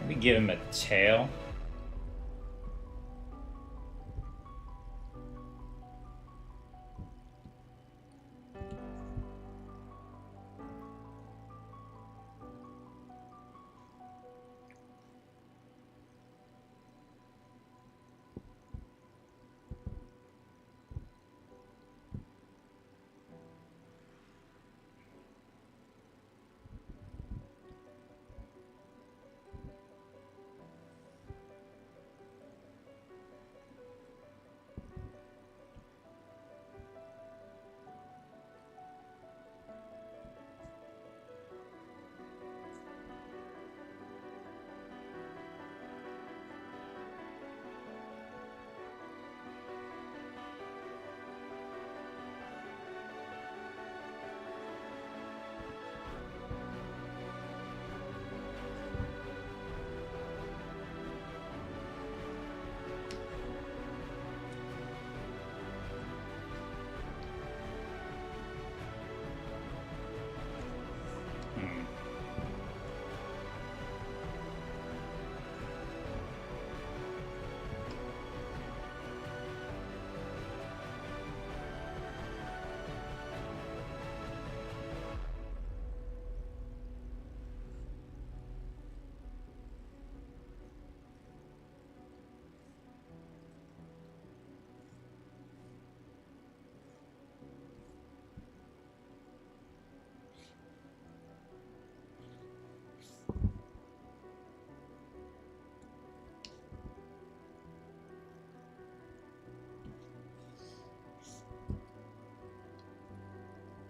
Maybe give him a tail.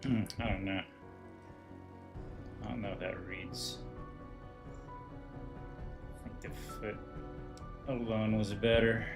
I don't know. I don't know if that reads. I think the foot alone was better.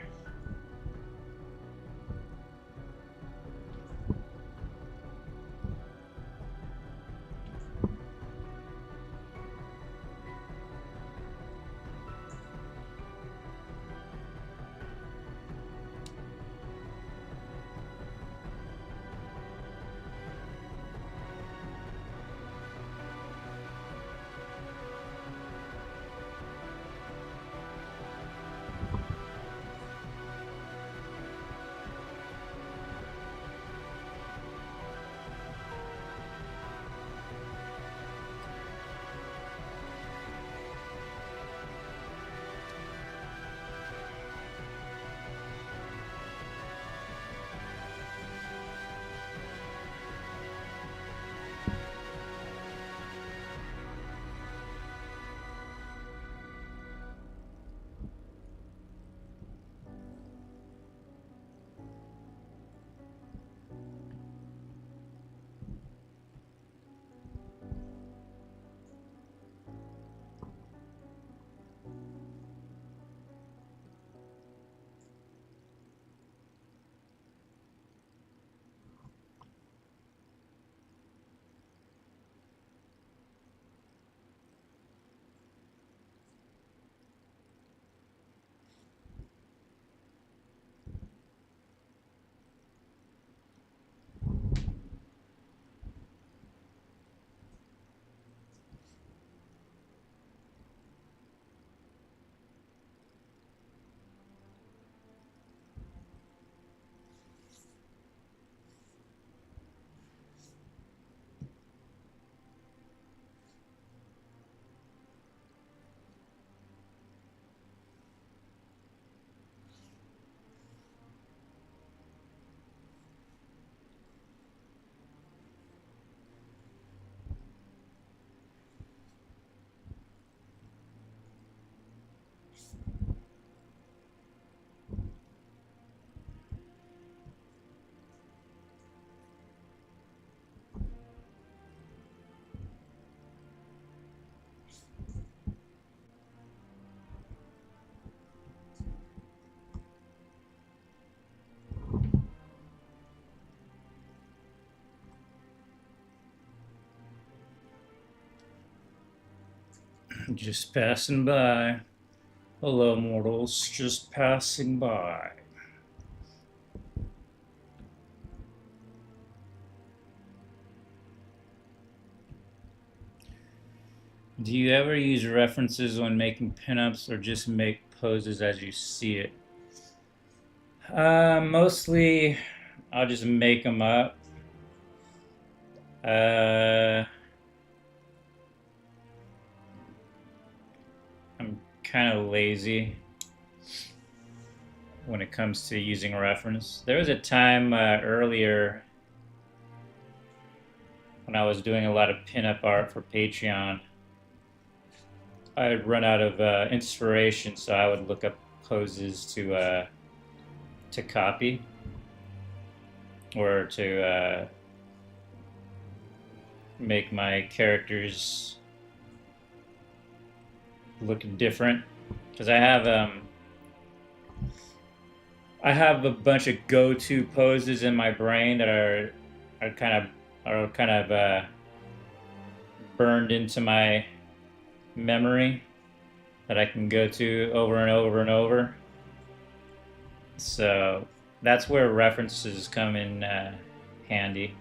Just passing by. Hello, mortals. Just passing by. Do you ever use references when making pinups or just make poses as you see it? Mostly I'll just make them up. I'm kind of lazy when it comes to using reference. There was a time earlier when I was doing a lot of pinup art for Patreon. I'd run out of inspiration, so I would look up poses to copy or to make my characters look different. Because I have a bunch of go-to poses in my brain that are kind of burned into my memory that I can go to over and over and over. So that's where references come in handy.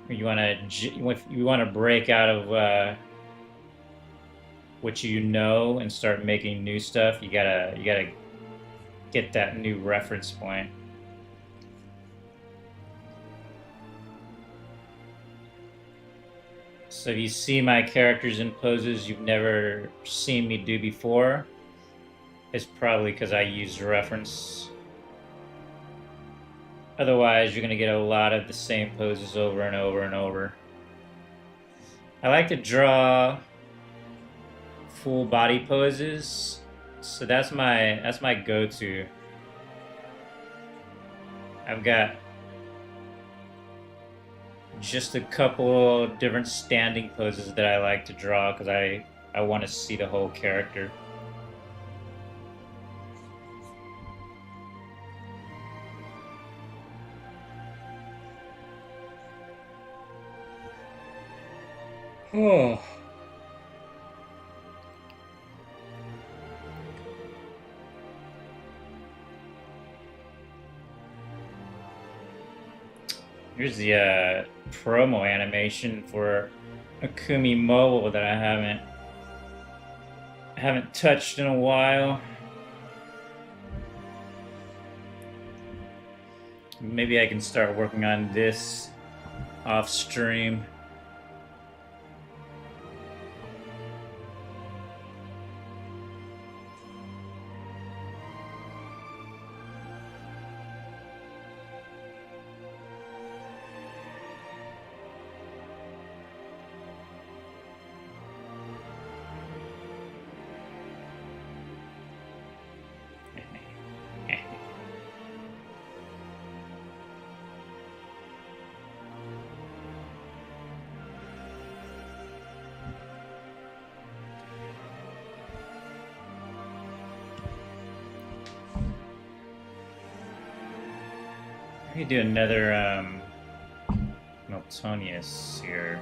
If you want to break out of what you know and start making new stuff, you gotta get that new reference point. So if you see my characters in poses you've never seen me do before, it's probably because I used reference. Otherwise, you're going to get a lot of the same poses over and over and over. I like to draw full body poses, so that's my go-to. I've got just a couple different standing poses that I like to draw because I want to see the whole character. Oh. Here's the promo animation for Akumi Mobile that I haven't touched in a while. Maybe I can start working on this off stream. Let me do another Miltonius here.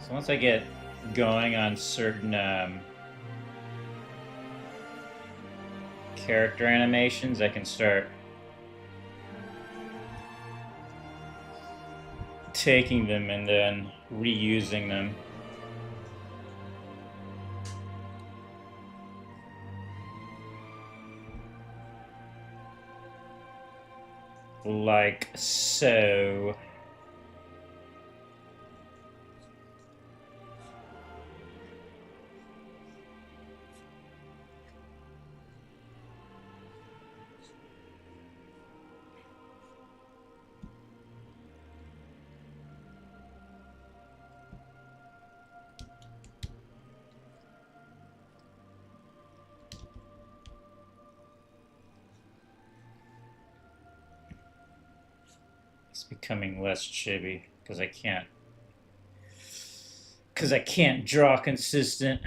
So once I get going on certain character animations, I can start taking them and then reusing them. Like so. It's becoming less chibi because I can't draw consistent.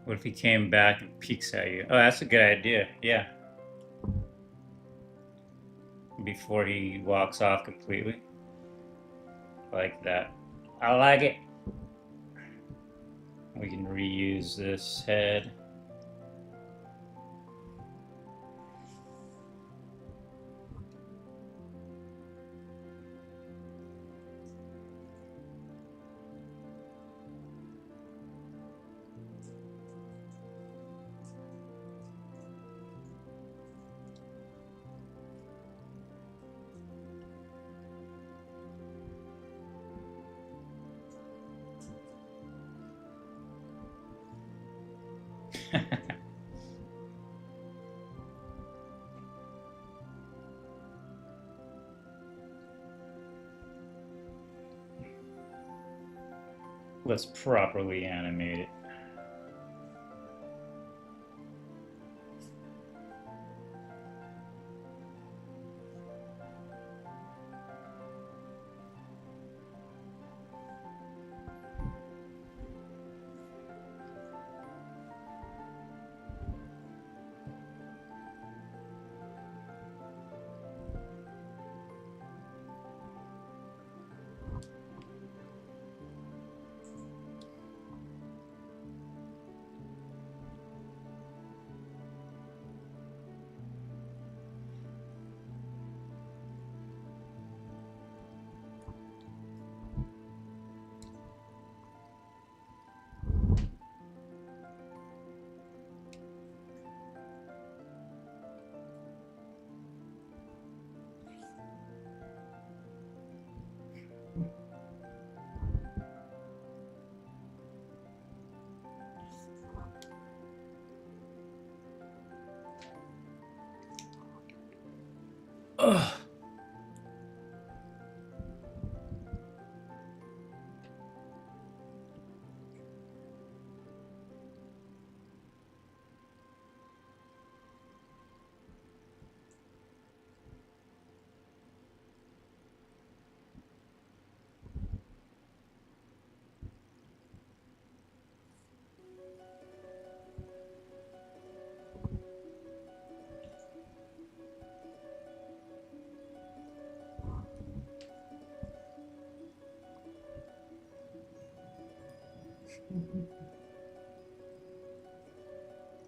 What if he came back and peeks at you? Oh, that's a good idea. Yeah. Before he walks off completely. Like that. I like it. We can reuse this head. Let's properly animate it. Ugh.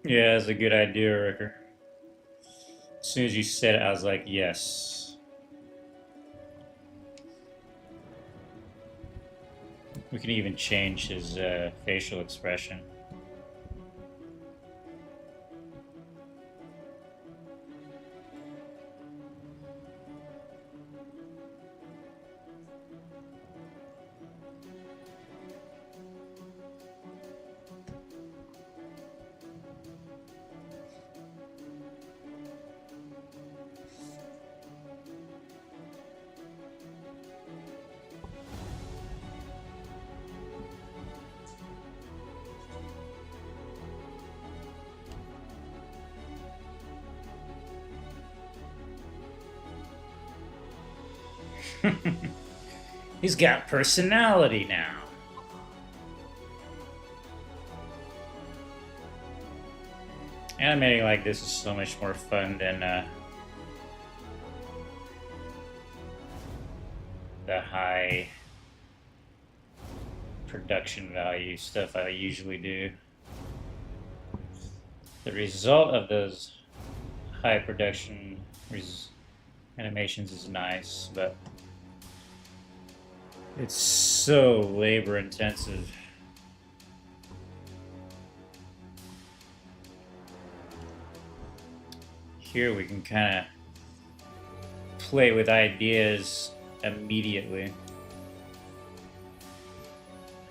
Yeah, that's a good idea, Ricker. As soon as you said it, I was like, yes. We can even change his facial expression. He's got personality now. Animating like this is so much more fun than the high production value stuff I usually do. The result of those high production Animations is nice, but it's so labor intensive. Here we can kind of play with ideas immediately.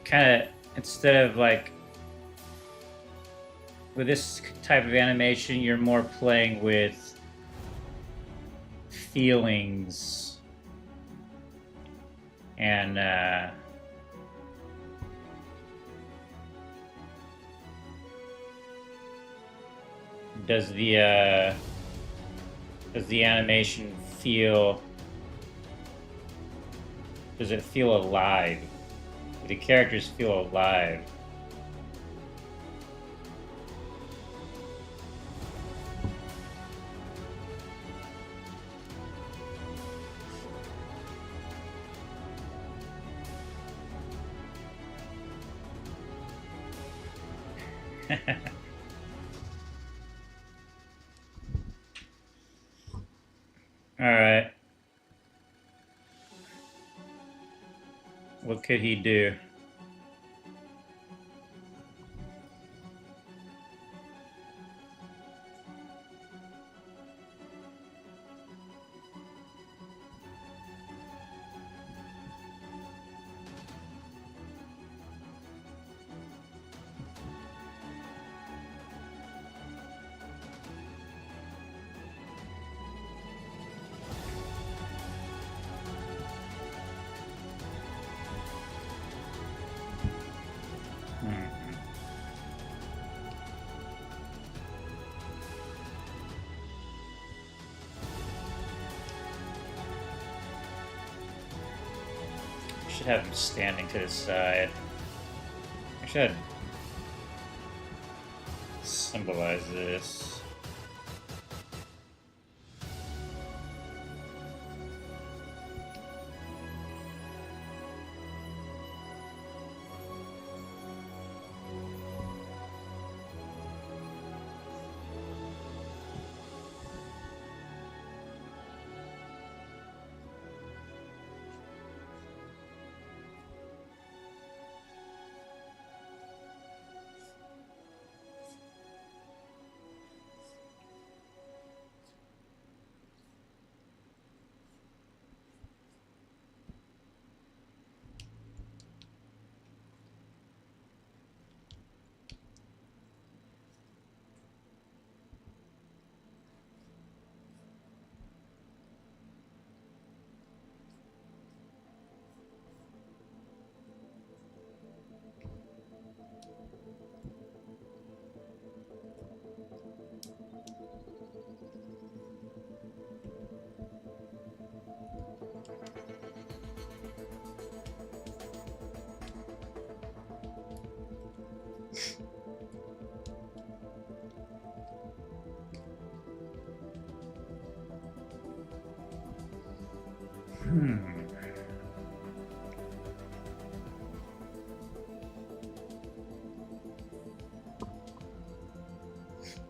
Kind of, instead of like, with this type of animation, you're more playing with feelings and does the animation feel, does it feel alive? Do the characters feel alive? All right. What could he do? Should have him standing to the side. I should symbolize this.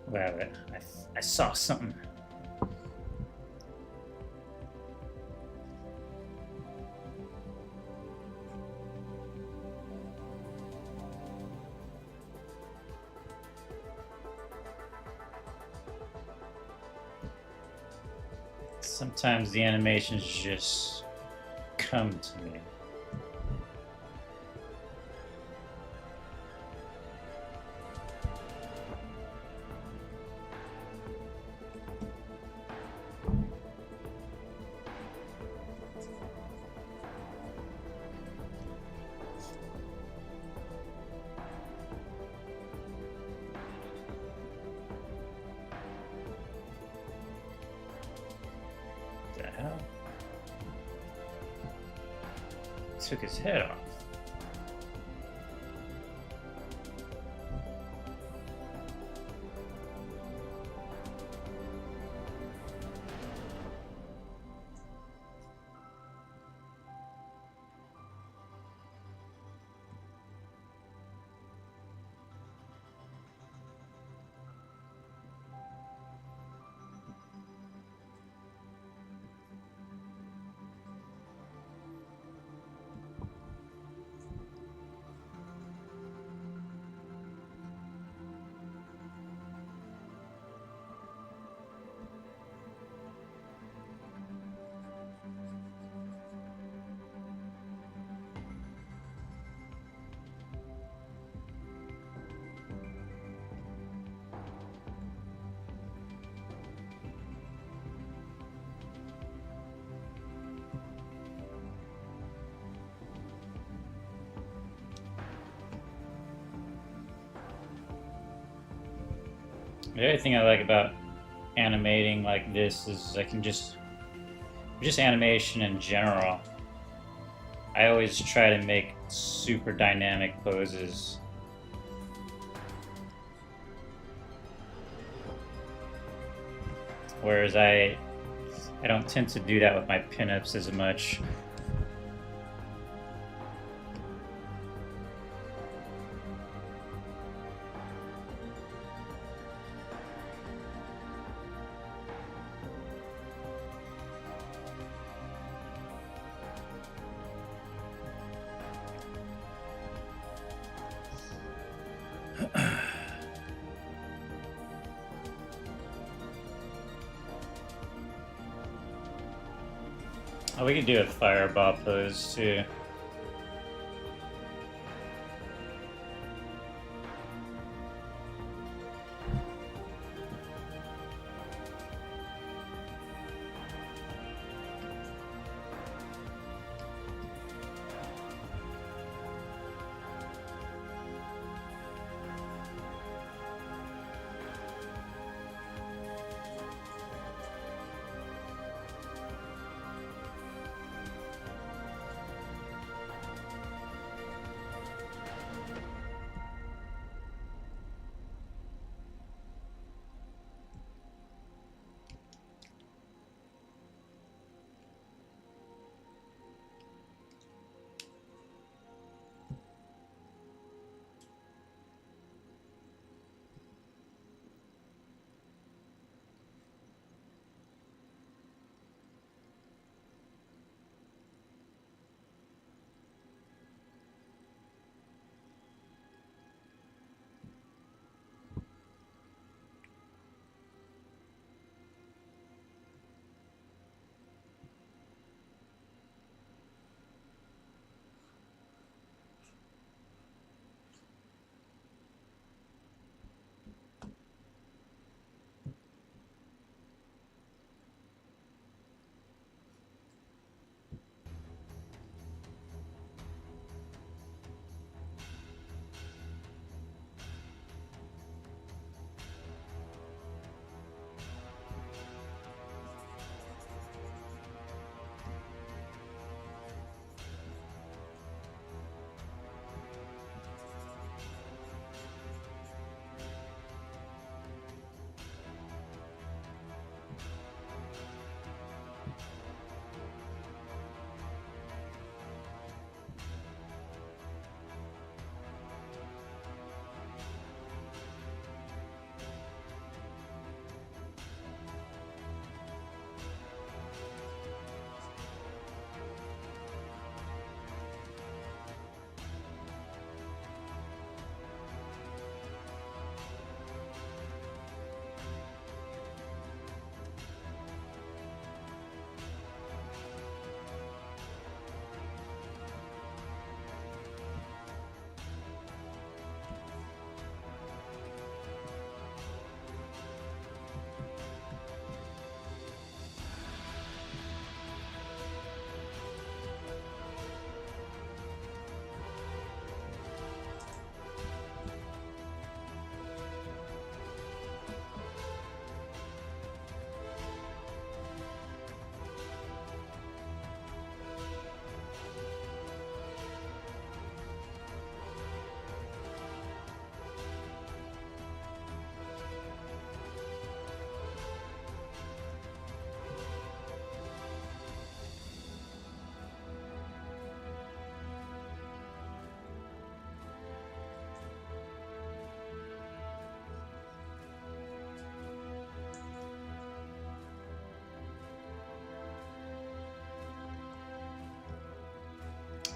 Wow, I saw something. Sometimes the animations just come to me. What the hell? Took his head off. The other thing I like about animating like this is I can just animation in general. I always try to make super dynamic poses. Whereas I don't tend to do that with my pinups as much. Oh, we could do a fireball pose too.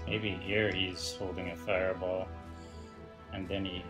Maybe here he's holding a fireball, and then he...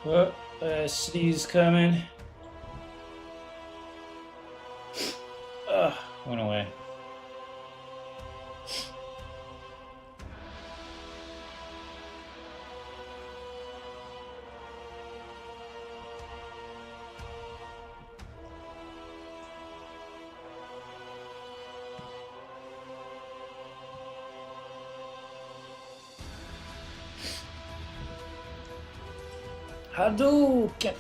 Oh, sneeze coming. Ugh, went away. Hadouken!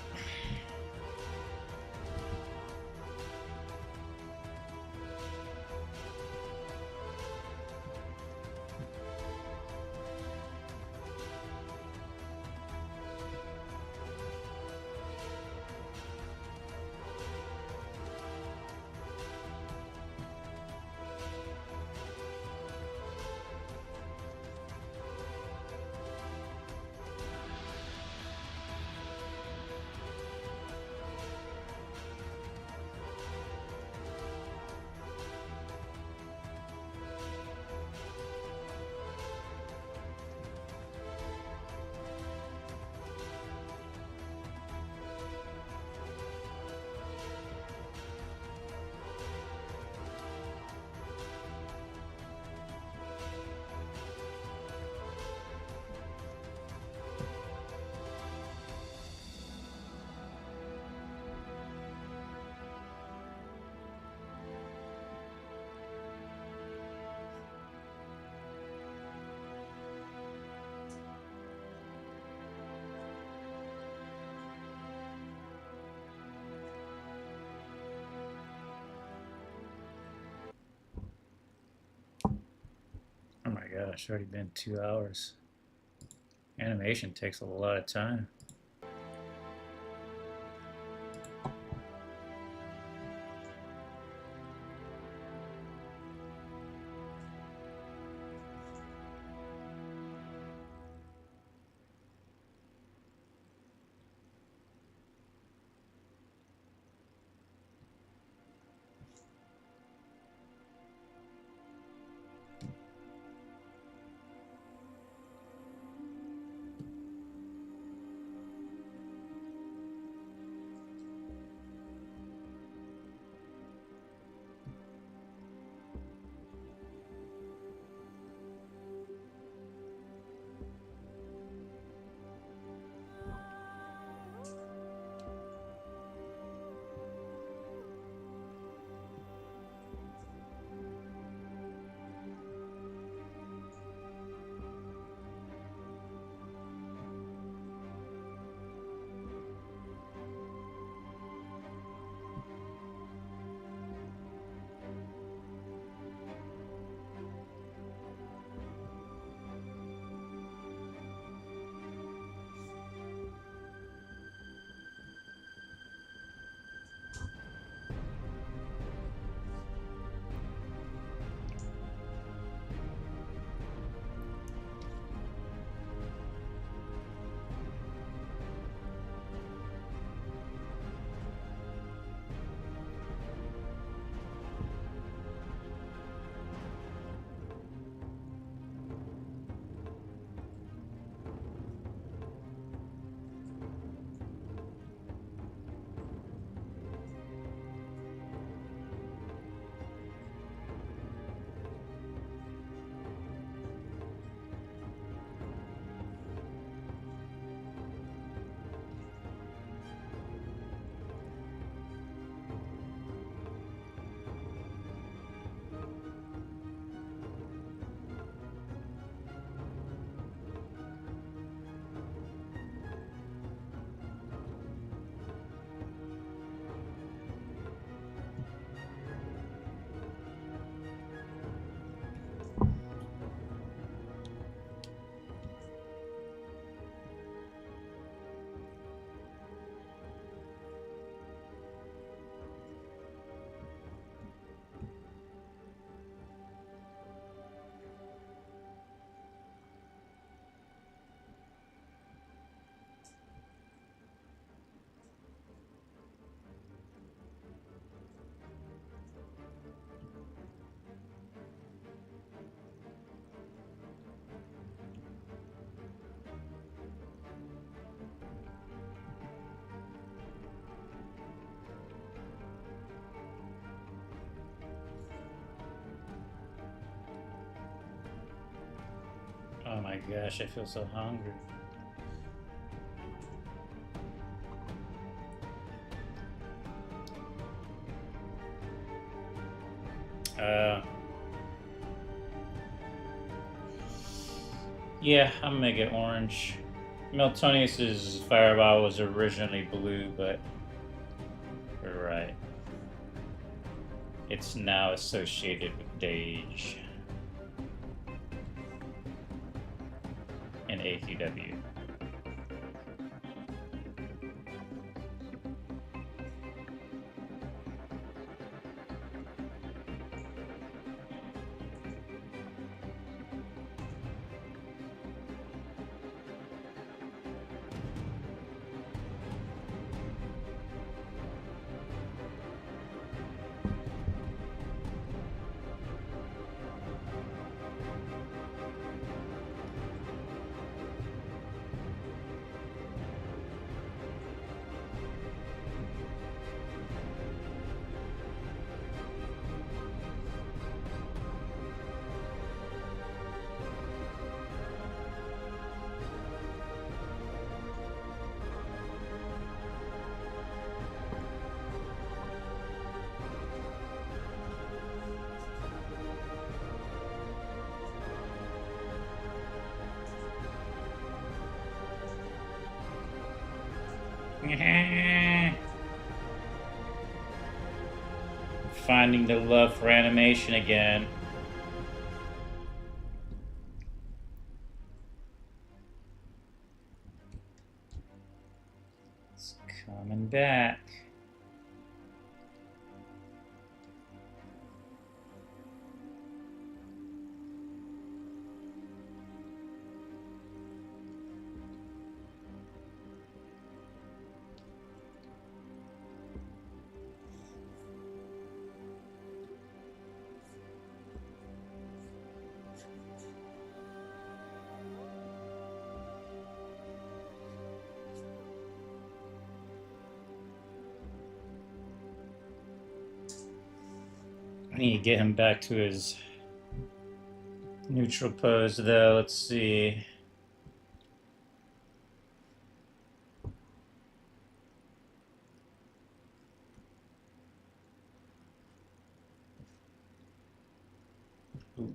Oh my gosh, already been 2 hours. Animation takes a lot of time. Oh my gosh, I feel so hungry. Yeah, I'm gonna get orange. Meltonius's fireball was originally blue, but you're right. It's now associated with Dage in AQW. Finding the love for animation again. It's coming back. I need to get him back to his neutral pose, though. Let's see. Ooh.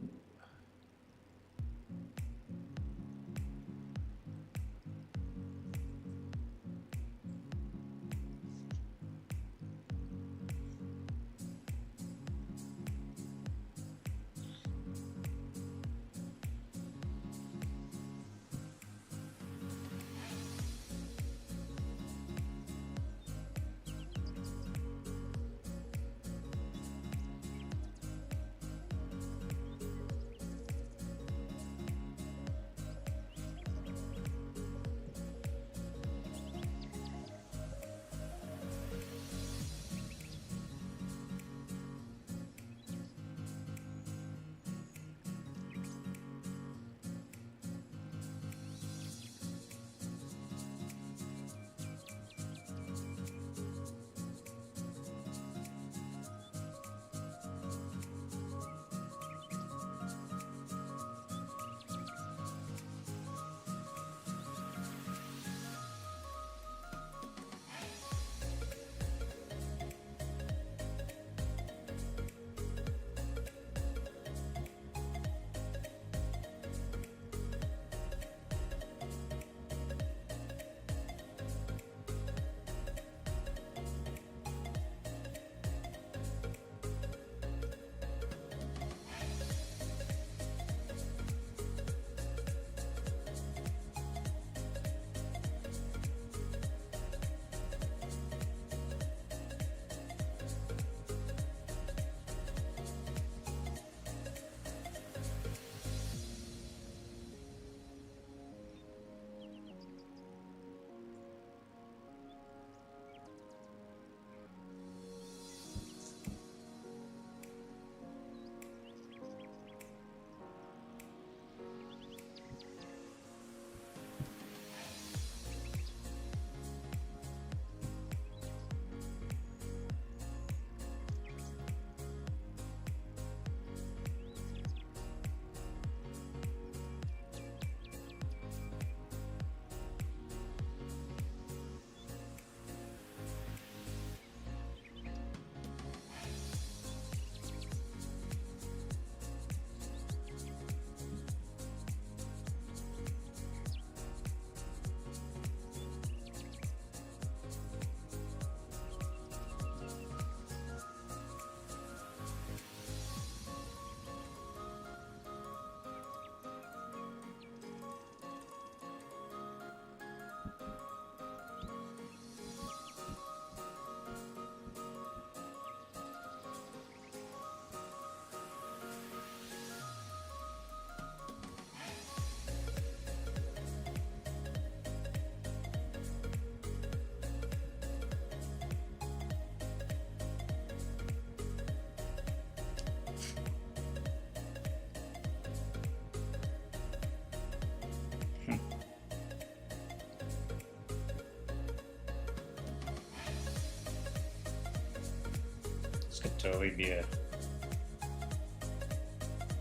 Could totally be a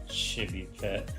chibi pet.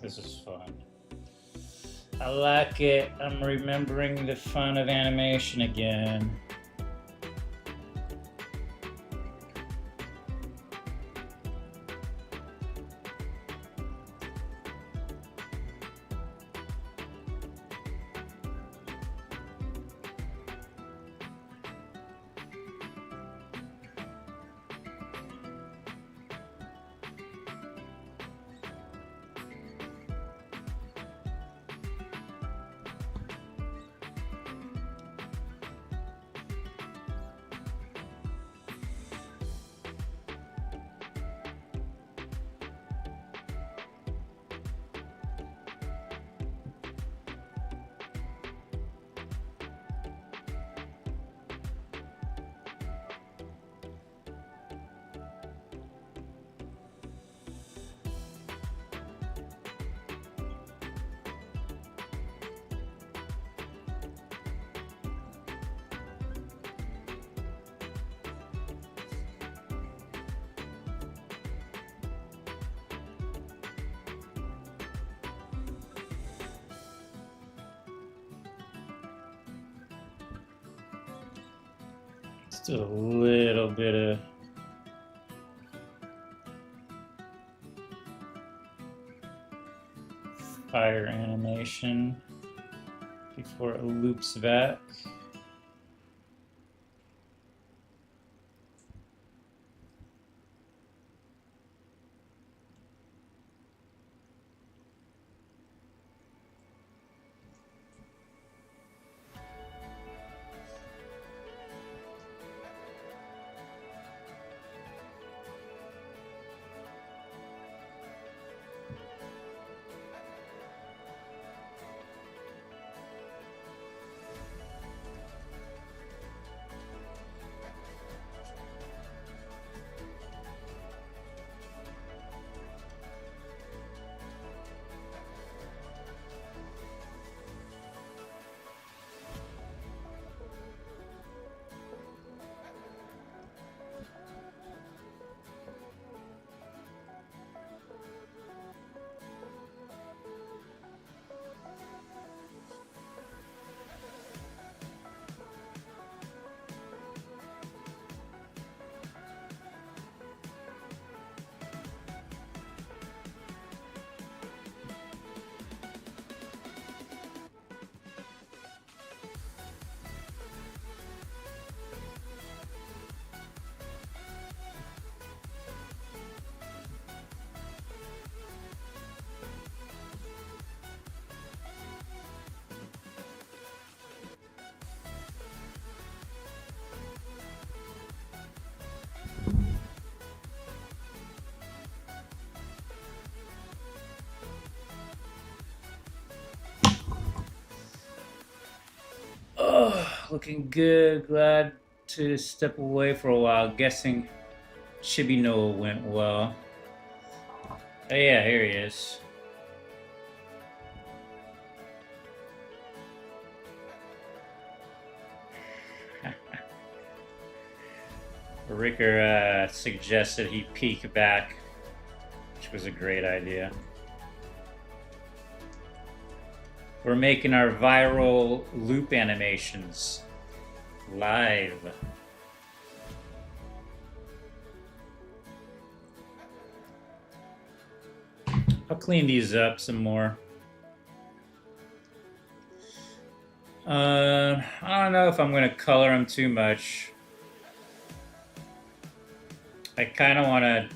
This is fun. I like it. I'm remembering the fun of animation again. Let's do a little bit of fire animation before it loops back. Oh, looking good. Glad to step away for a while. Guessing Chibi Noah went well. Oh yeah, here he is. Ricker suggested he peek back, which was a great idea. We're making our viral loop animations live. I'll clean these up some more. I don't know if I'm going to color them too much. I kind of want to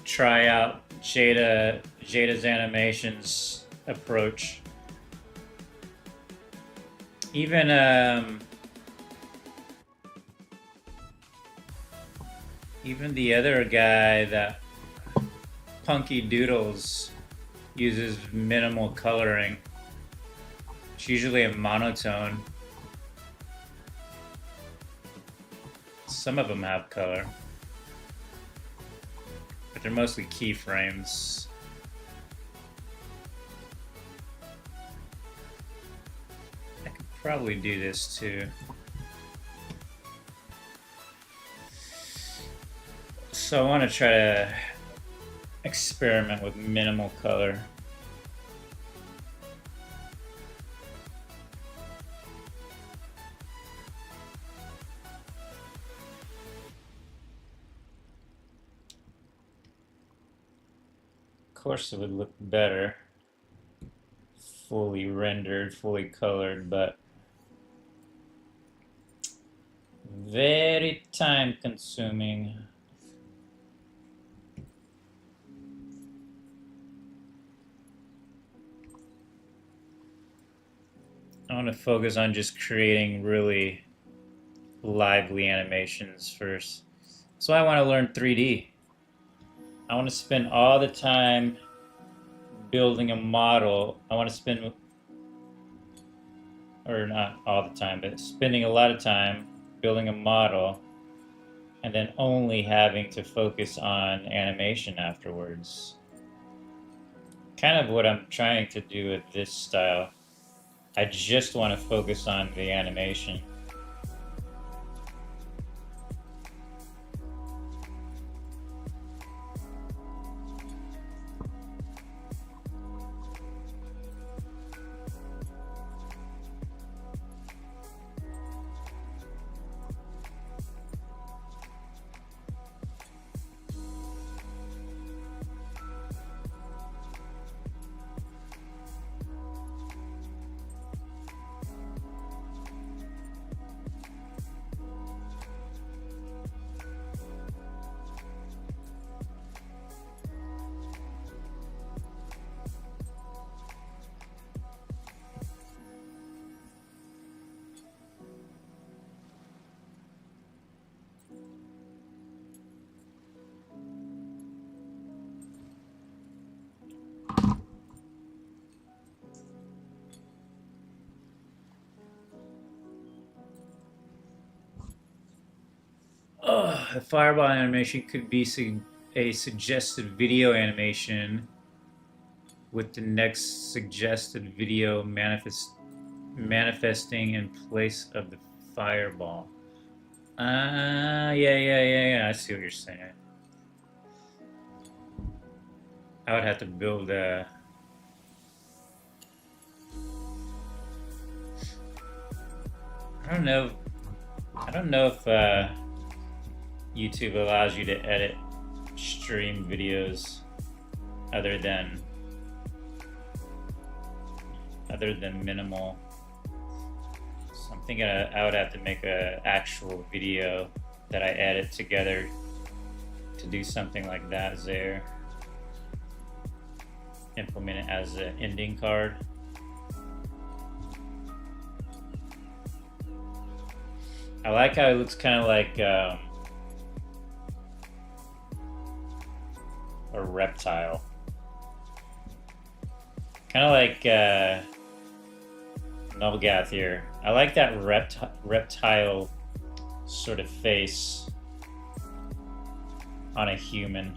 try out Jada's animations approach. Even even the other guy, that Punky Doodles, uses minimal coloring. It's usually a monotone. Some of them have color, but they're mostly keyframes. I could probably do this too. So I want to try to experiment with minimal color. Of course, it would look better fully rendered, fully colored, but very time consuming. I want to focus on just creating really lively animations first. So I want to learn 3D. I want to spend all the time building a model. I want to spend, or not all the time, but spending a lot of time building a model and then only having to focus on animation afterwards. Kind of what I'm trying to do with this style. I just want to focus on the animation. Oh, the fireball animation could be a suggested video animation with the next suggested video manifesting in place of the fireball. Yeah. I see what you're saying. I would have to build a. I don't know. I don't know if YouTube allows you to edit stream videos other than minimal. So I'm thinking I would have to make an actual video that I edit together to do something like that there. Implement it as an ending card. I like how it looks kind of like a reptile. Kind of like Novelgath here. I like that reptile sort of face on a human.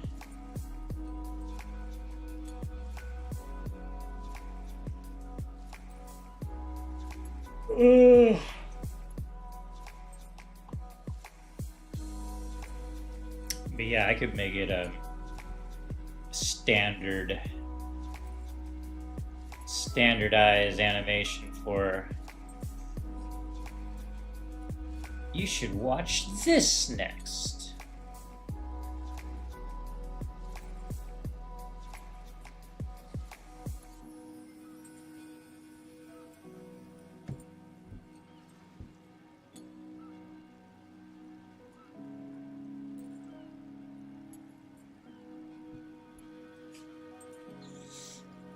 Ugh. But yeah, I could make it a standardized animation for you should watch this next.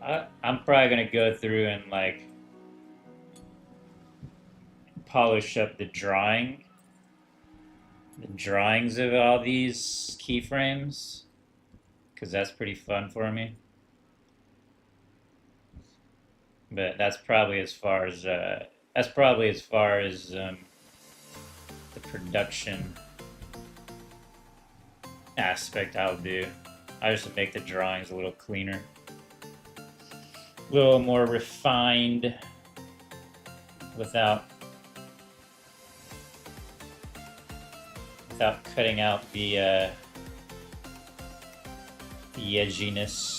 I'm probably gonna go through and like polish up the drawings of all these keyframes, because that's pretty fun for me. But that's probably as far as the production aspect I'll do. I just make the drawings a little cleaner, a little more refined, without cutting out the edginess.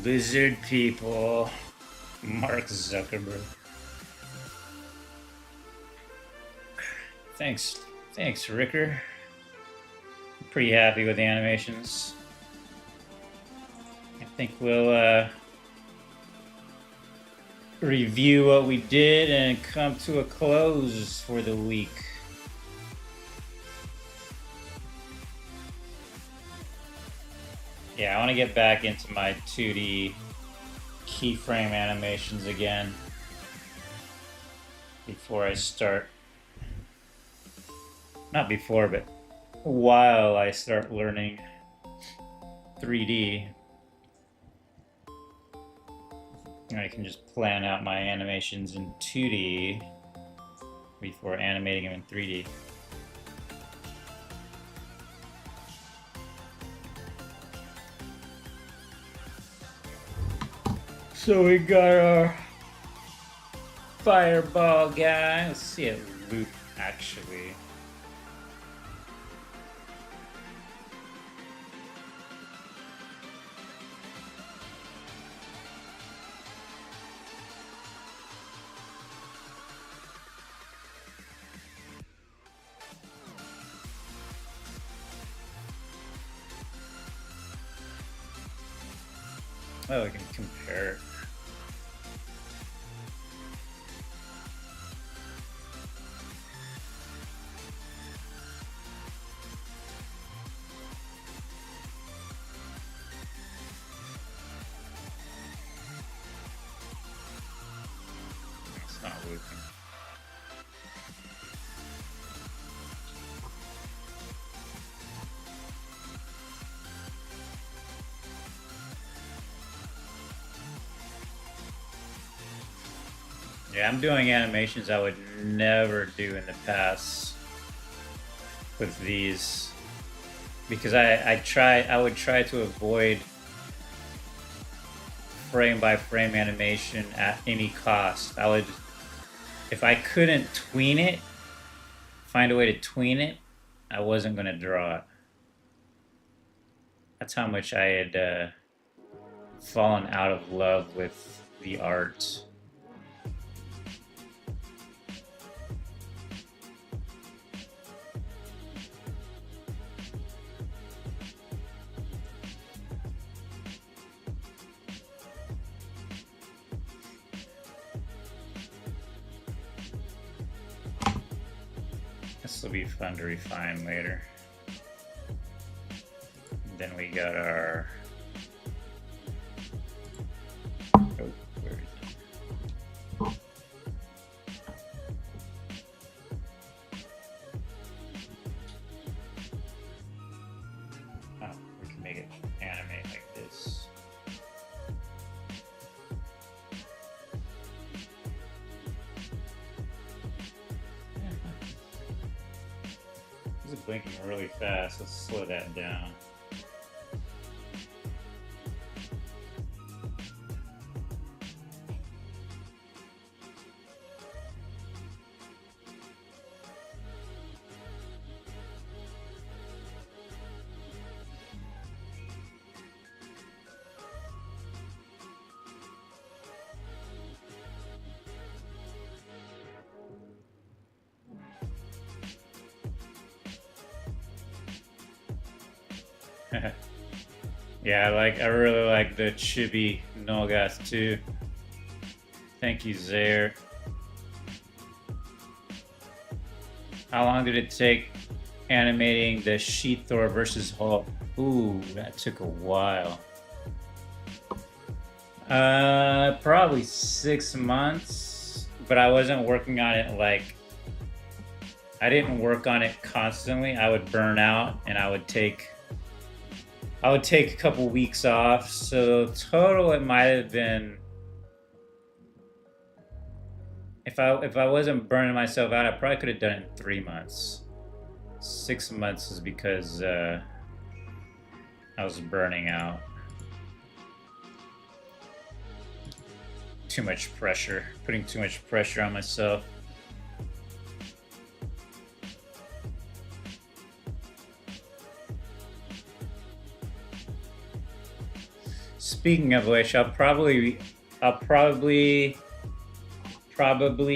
Lizard people. Mark Zuckerberg. Thanks, Ricker. I'm pretty happy with the animations. I think we'll review what we did and come to a close for the week. Yeah, I want to get back into my 2D keyframe animations again before I start. Not before, but while I start learning 3D. And I can just plan out my animations in 2D before animating them in 3D. So we got our fireball guy. Let's see it loop actually. Oh, we can compare it. It's not looping. Yeah, I'm doing animations I would never do in the past with these, because I would try to avoid frame by frame animation at any cost. I would, if I couldn't tween it, find a way to tween it, I wasn't going to draw it. That's how much I had fallen out of love with the art. This will be fun to refine later. And then we got our... Oh, where is it? Oh, we can make it animate like this. blinking really fast. Let's slow that down. Yeah, I really like the chibi Nogas too. Thank you, Zaire. How long did it take animating the She-Thor versus Hulk? Ooh, that took a while. Probably 6 months, but I wasn't working on it I didn't work on it constantly. I would burn out and I would take a couple weeks off. So total it might have been, if I wasn't burning myself out, I probably could have done it in 3 months. 6 months is because I was burning out. Too much pressure, putting too much pressure on myself. Speaking of which, I'll probably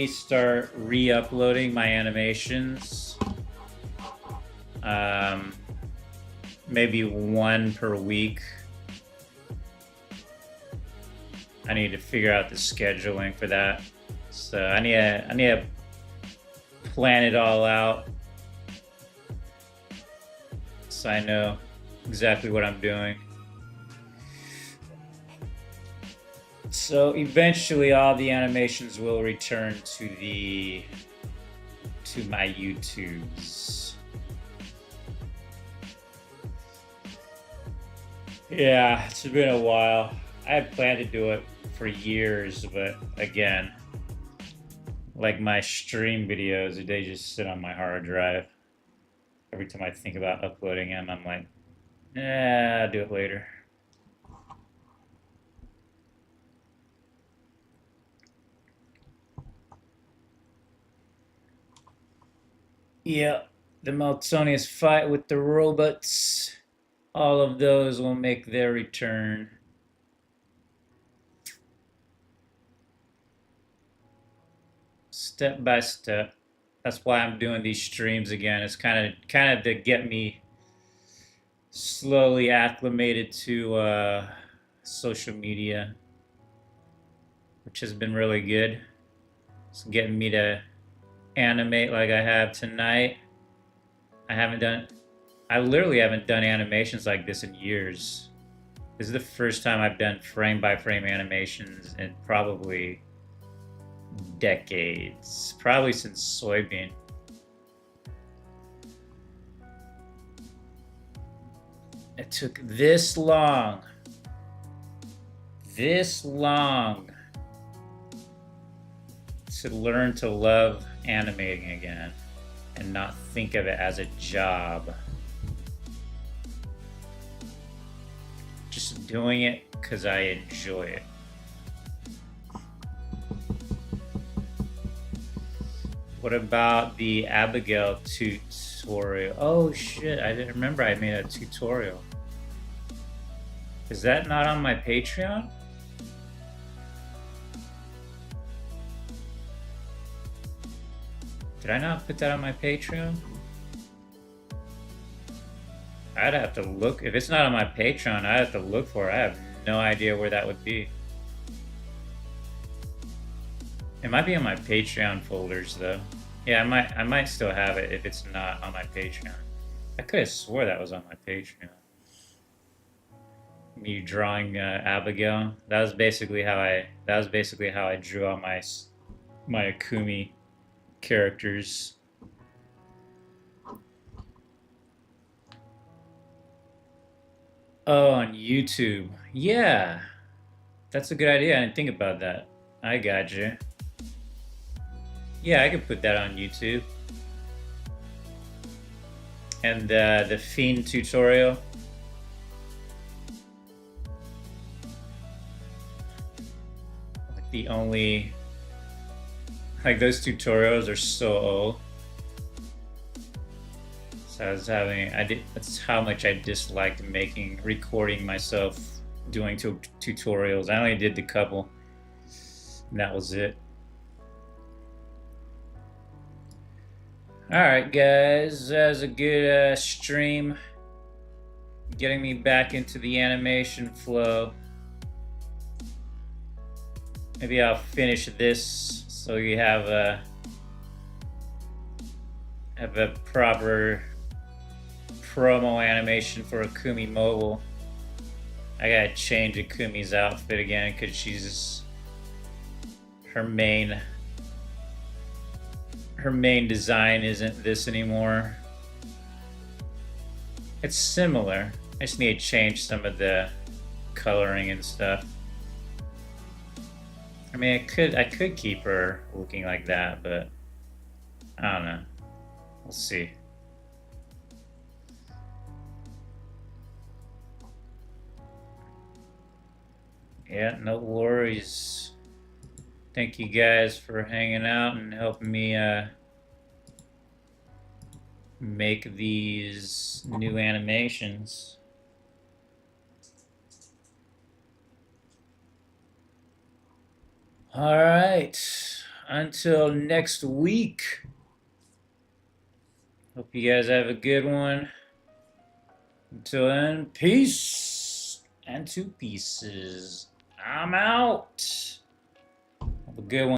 start re-uploading my animations. Maybe one per week. I need to figure out the scheduling for that. So I need to plan it all out so I know exactly what I'm doing. So eventually all the animations will return to my YouTubes. Yeah, it's been a while. I had planned to do it for years, but again, like my stream videos, they just sit on my hard drive. Every time I think about uploading them, I'm like, I'll do it later. Yeah, the Meltonius fight with the robots. All of those will make their return. Step by step. That's why I'm doing these streams again. It's kind of to get me slowly acclimated to social media, which has been really good. It's getting me to animate like I have tonight. I literally haven't done animations like this in years. This is the first time I've done frame by frame animations in probably decades. Probably since Soybean. It took this long to learn to love animating again and not think of it as a job. Just doing it because I enjoy it. What about the Abigail tutorial? Oh shit, I didn't remember I made a tutorial. Is that not on my Patreon? Did I not put that on my Patreon? I'd have to look. If it's not on my Patreon, I'd have to look for it. I have no idea where that would be. It might be on my Patreon folders though. Yeah, I might still have it if it's not on my Patreon. I could have swore that was on my Patreon. Me drawing Abigail. That was basically how I drew all my Akumi characters. Oh, on YouTube. Yeah. That's a good idea. I didn't think about that. I got you. Yeah, I could put that on YouTube. and the Fiend tutorial. Like the only, like those tutorials are so old. So I was having, that's how much I disliked recording myself doing tutorials. I only did the couple, and that was it. Alright guys, that was a good stream, getting me back into the animation flow. Maybe I'll finish this so you have a proper promo animation for Akumi Mobile. I gotta change Akumi's outfit again because her main design isn't this anymore. It's similar. I just need to change some of the coloring and stuff. I mean, I could keep her looking like that, but I don't know. We'll see. Yeah, no worries. Thank you guys for hanging out and helping me make these new animations. All right. Until next week. Hope you guys have a good one. Until then, peace and 2 pieces. I'm out. Have a good one.